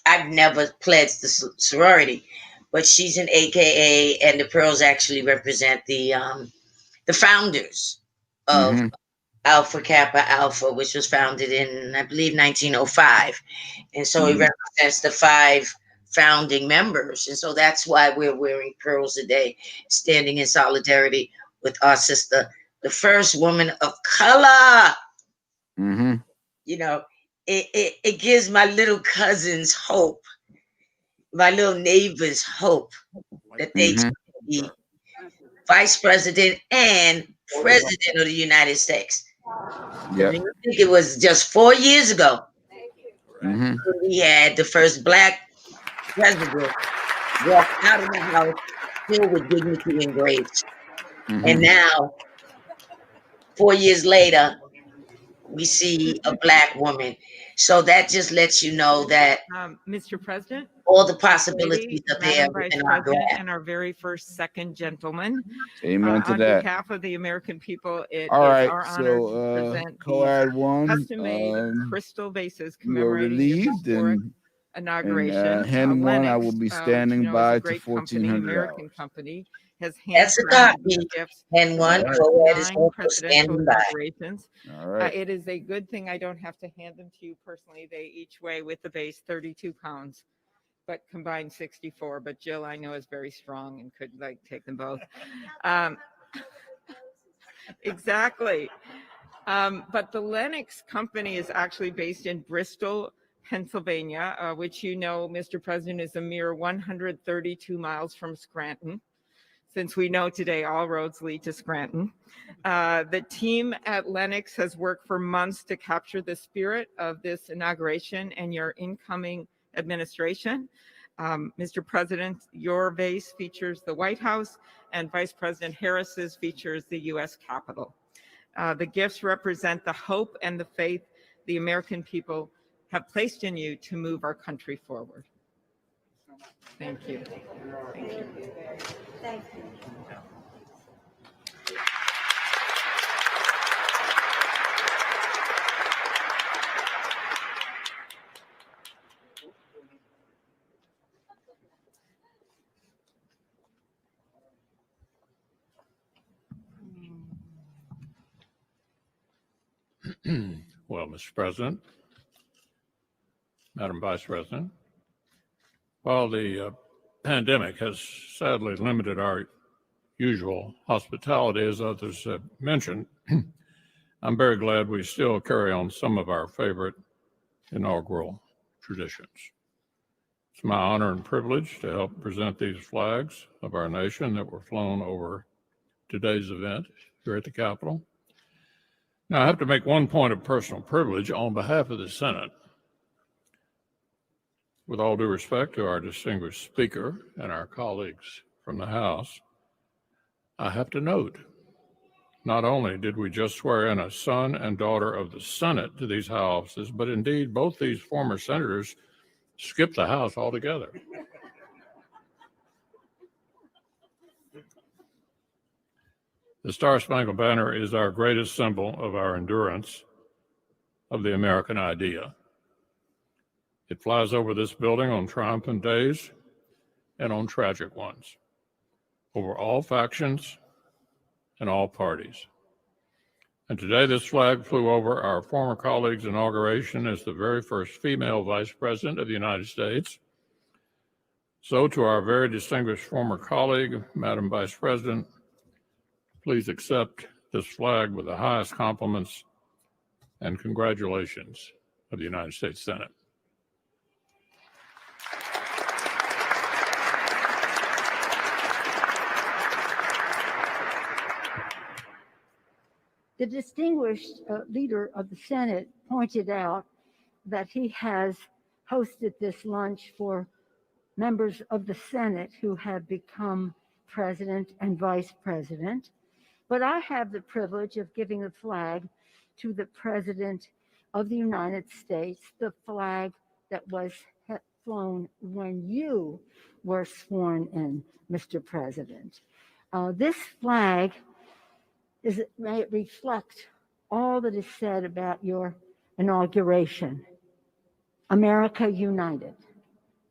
I've never pledged the sorority, but she's an AKA, and the pearls actually represent the founders of Alpha Kappa Alpha, which was founded in, I believe, 1905. And so it represents the 5 founding members. And so that's why we're wearing pearls today, standing in solidarity with our sister, the first woman of color. It gives my little cousins hope, my little neighbors hope that they can be vice president and president of the United States. I think it was just 4 years ago we had the first Black president walk out of the house filled with dignity and grace. And now, 4 years later, we see a Black woman. So that just lets you know that, Mr. President, all the possibilities are there Vice President, and our very first second gentleman. Amen to on that. behalf of the American people, it All right, is our honor to present Coad one, custom-made crystal vases you are commemorating relieved, the inauguration. and Hen one, I will be standing by to $1,400. American company has That's a copy. And one Coad is also standing by. All right. It is a good thing I don't have to hand them to you personally. They each weigh, with the base, 32 pounds, but combined 64. But Jill, I know, is very strong and could take them both. Exactly. But the Lennox company is actually based in Bristol, Pennsylvania, which, Mr. President, is a mere 132 miles from Scranton. Since we know today all roads lead to Scranton. The team at Lennox has worked for months to capture the spirit of this inauguration and your incoming administration. Mr. President, your vase features the White House, and Vice President Harris's features the U.S. Capitol. The gifts represent the hope and the faith the American people have placed in you to move our country forward. Thank you. Thank you. Thank you. Well, Mr. President, Madam Vice President, while the pandemic has sadly limited our usual hospitality, as others have mentioned, I'm very glad we still carry on some of our favorite inaugural traditions. It's my honor and privilege to help present these flags of our nation that were flown over today's event here at the Capitol. Now, I have to make one point of personal privilege on behalf of the Senate. With all due respect to our distinguished speaker and our colleagues from the House, I have to note, not only did we just swear in a son and daughter of the Senate to these houses, but indeed both these former senators skipped the House altogether. The Star-Spangled Banner is our greatest symbol of our endurance of the American idea. It flies over this building on triumphant days and on tragic ones, over all factions and all parties. And today this flag flew over our former colleague's inauguration as the very first female Vice President of the United States. So to our very distinguished former colleague, Madam Vice President, please accept this flag with the highest compliments and congratulations of the United States Senate. The distinguished leader of the Senate pointed out that he has hosted this lunch for members of the Senate who have become president and vice president. But I have the privilege of giving the flag to the President of the United States, the flag that was flown when you were sworn in, Mr. President. This flag may it reflect all that is said about your inauguration. America united.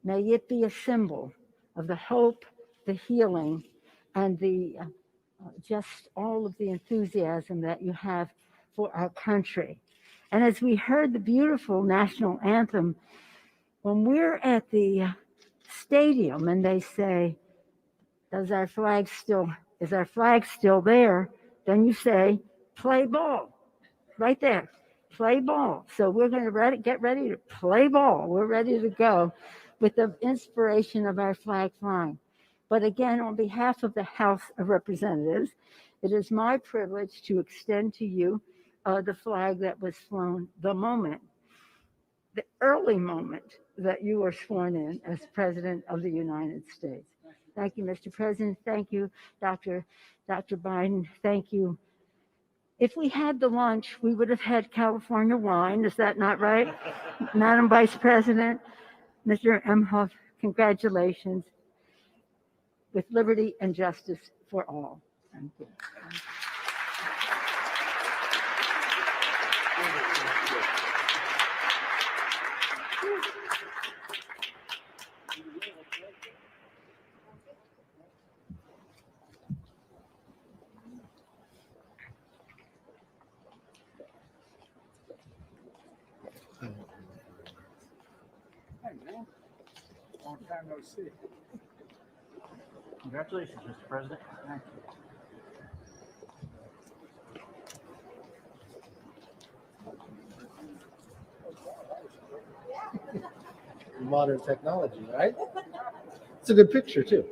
May it be a symbol of the hope, the healing, and the just all of the enthusiasm that you have for our country. And as we heard the beautiful national anthem, when we're at the stadium and they say, is our flag still there? Then you say, play ball, right there, play ball. So we're going to get ready to play ball. We're ready to go with the inspiration of our flag flying. But again, on behalf of the House of Representatives, it is my privilege to extend to you the flag that was flown the early moment that you were sworn in as President of the United States. Thank you, Mr. President. Thank you, Dr. Biden. Thank you. If we had the lunch, we would have had California wine. Is that not right? Madam Vice President, Mr. Emhoff, congratulations. With liberty and justice for all. Thank you. Hey, man. Long time no see. Congratulations, Mr. President. Thank you. Modern technology, right? It's a good picture, too.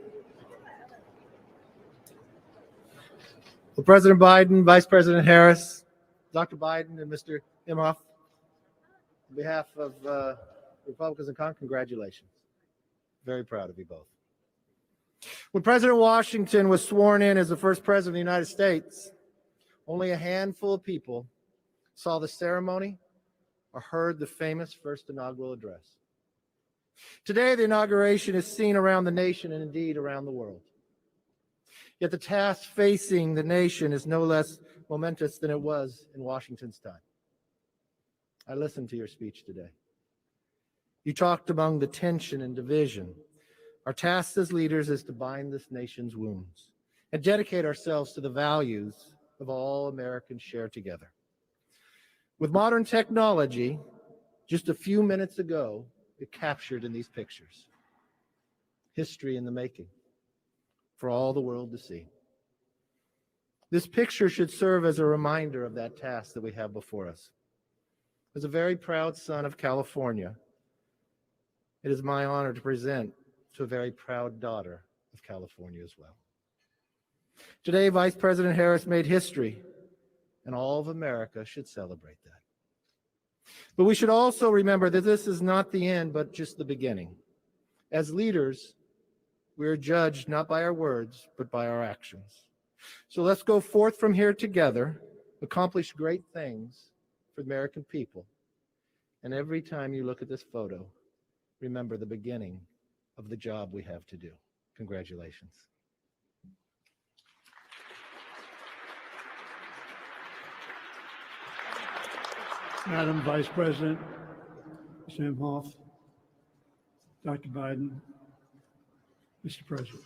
Well, President Biden, Vice President Harris, Dr. Biden, and Mr. Imhoff, on behalf of Republicans and Congress, congratulations. Very proud of you both. When President Washington was sworn in as the first president of the United States, only a handful of people saw the ceremony or heard the famous first inaugural address. Today, the inauguration is seen around the nation and indeed around the world. Yet the task facing the nation is no less momentous than it was in Washington's time. I listened to your speech today. You talked among the tension and division. Our task as leaders is to bind this nation's wounds and dedicate ourselves to the values of all Americans share together. With modern technology, just a few minutes ago, it captured in these pictures. history in the making for all the world to see. This picture should serve as a reminder of that task that we have before us. As a very proud son of California, it is my honor to present to a very proud daughter of California as well. Today, Vice President Harris made history, and all of America should celebrate that. But we should also remember that this is not the end, but just the beginning. As leaders, we are judged not by our words, but by our actions. So let's go forth from here together, accomplish great things for the American people. And every time you look at this photo, remember the beginning of the job we have to do. Congratulations. Madam Vice President, Mr. Imhoff, Dr. Biden, Mr. President.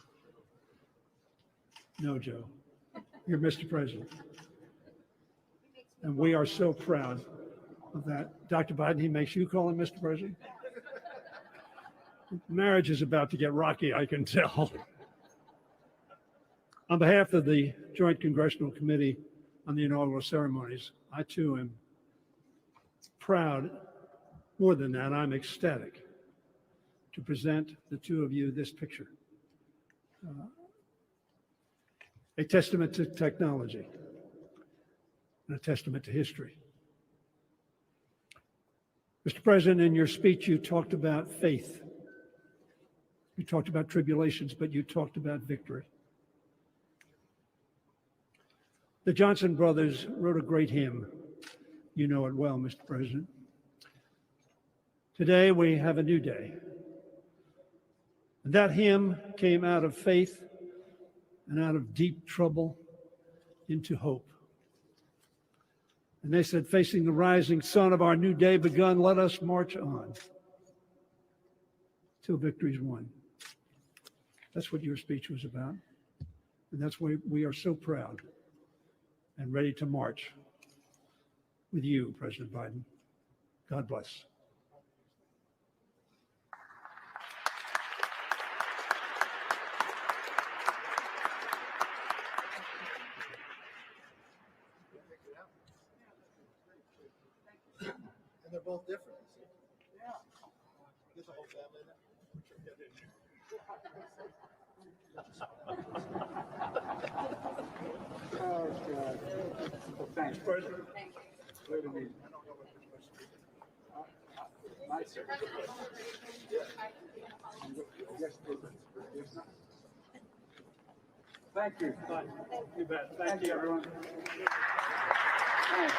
No, Joe, you're Mr. President. And we are so proud of that. Dr. Biden, he makes you call him Mr. President? Marriage is about to get rocky, I can tell. On behalf of the Joint Congressional Committee on the Inaugural Ceremonies, I too am proud. More than that, I'm ecstatic to present the two of you this picture. A testament to technology and a testament to history. Mr. President, in your speech, you talked about faith. You talked about tribulations, but you talked about victory. The Johnson brothers wrote a great hymn. You know it well, Mr. President. Today, we have a new day. And that hymn came out of faith and out of deep trouble into hope. And they said, facing the rising sun of our new day begun, let us march on till victory's won. That's what your speech was about. And that's why we are so proud and ready to march with you, President Biden. God bless. And they're both different. Yeah. There's a whole family in there. Oh, God. Well, thanks, President. Wait a minute. Nice, sir. Thank you. You bet. Thank you, everyone. Thanks.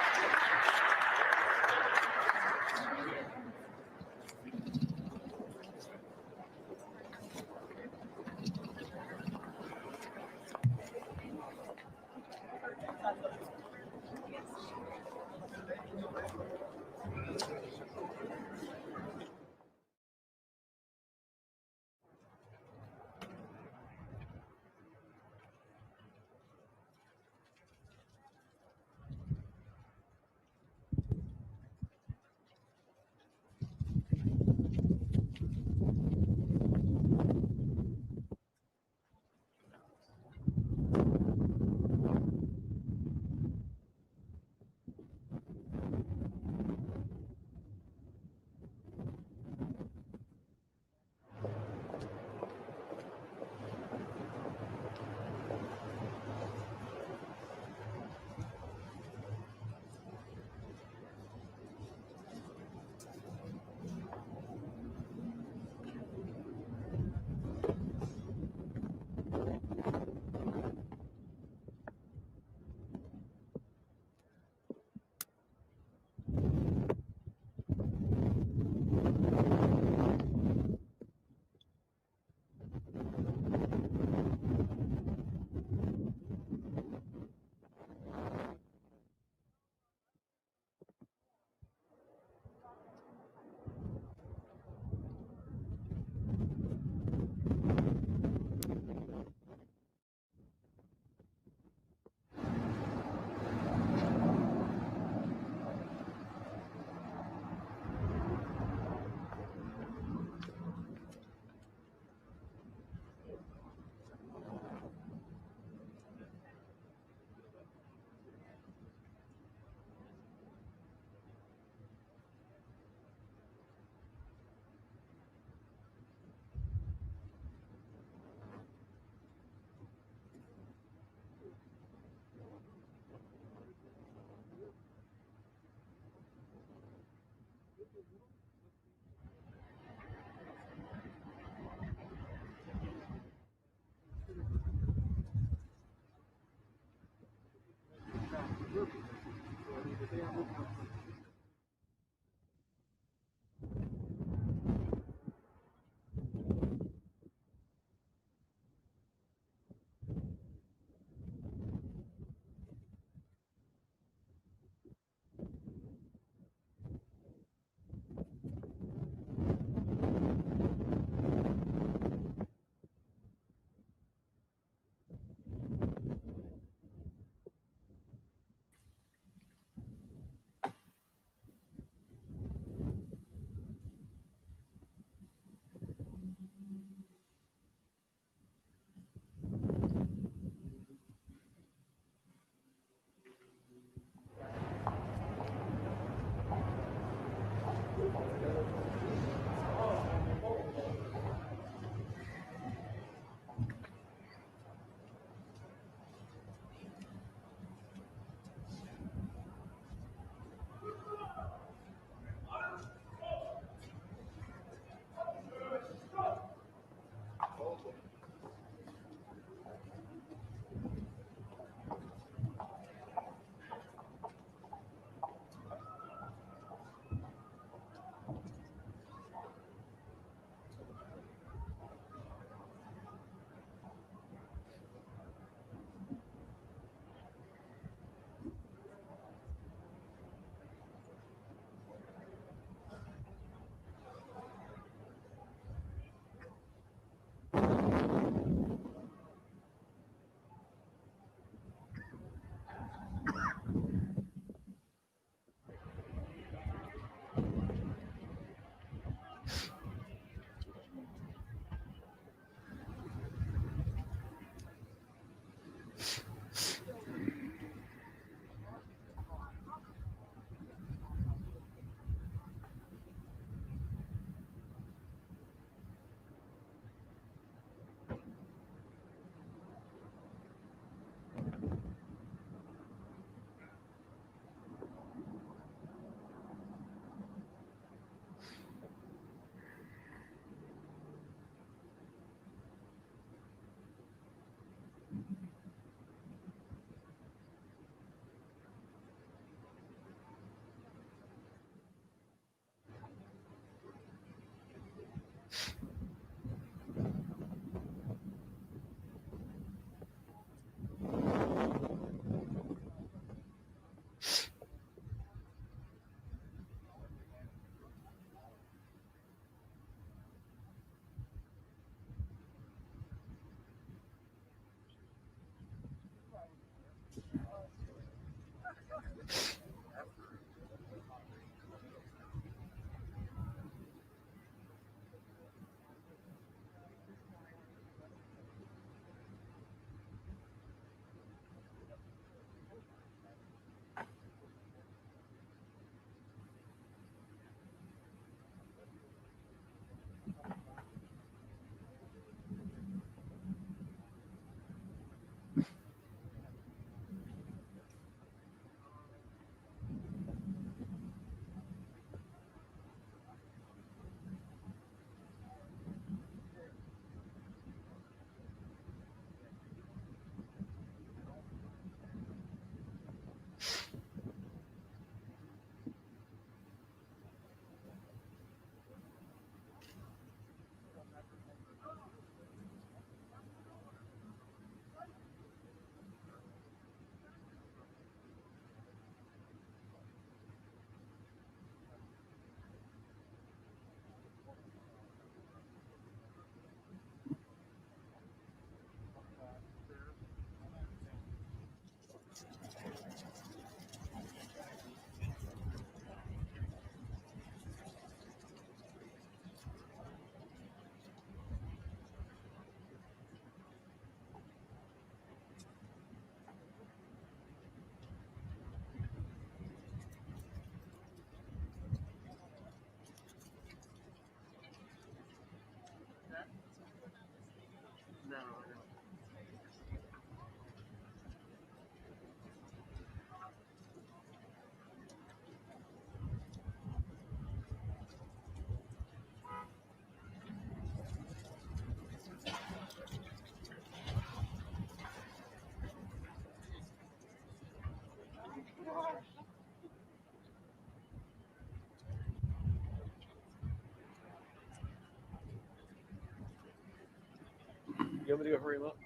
You want me to go hurry him up?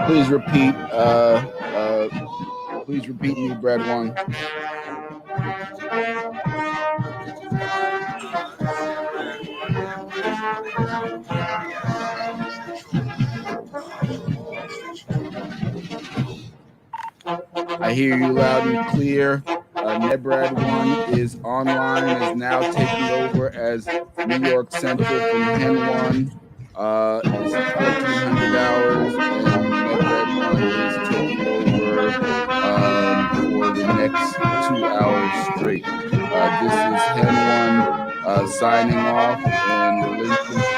Please repeat. Please repeat me, Brad One. I hear you loud and clear. Nebrad One is online, is now taking over as New York Central from Hen One. It's 1400 hours, and Nebrad One is taking over for the next 2 hours straight. This is Hen One signing off and relinquishing.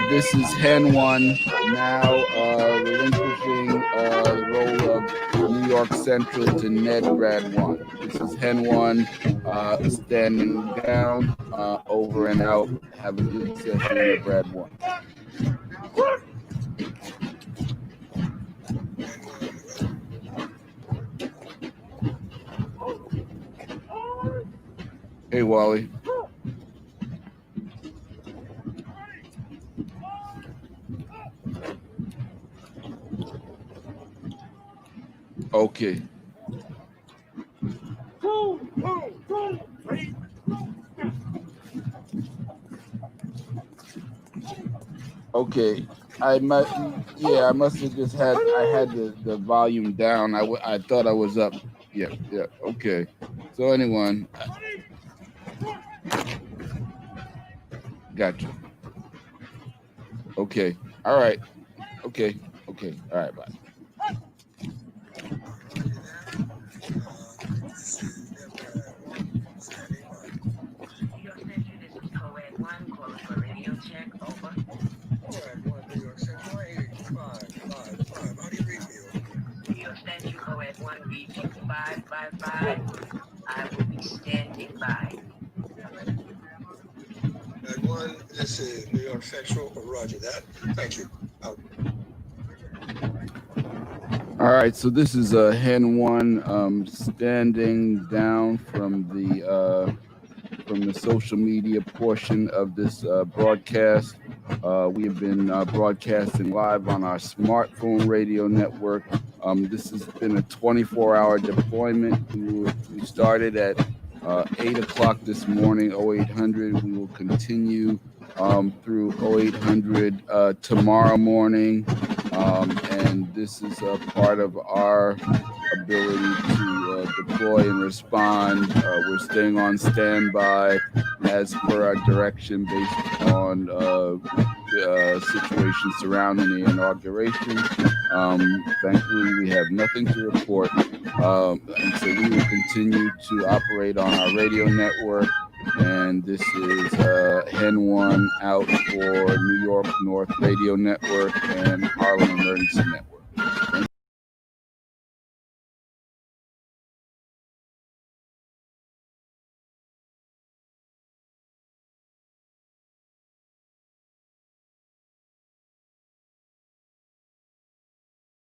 This is Hen One now relinquishing the role of New York Central to Nebrad One. This is Hen One standing down, over and out. Have a good session, Nebrad One. Hey, Wally. Okay. Okay. I must have just had the volume down. I thought I was up. Yeah. Okay. So anyone, gotcha. Okay. All right. Okay. All right. Bye. I will be standing by. One, this is New York Central. Roger that. Thank you. Out. All right, so this is Hen One standing down from the social media portion of this broadcast. We have been broadcasting live on our smartphone radio network. This has been a 24-hour deployment. We started at 8 o'clock this morning, 0800. We will continue through 0800 tomorrow morning. And this is a part of our ability to deploy and respond. We're staying on standby as per our direction based on situation surrounding the inauguration. Thankfully, we have nothing to report. And so we will continue to operate on our radio network And this is Hen 1 out for New York North Radio Network and Harlem Emergency Network.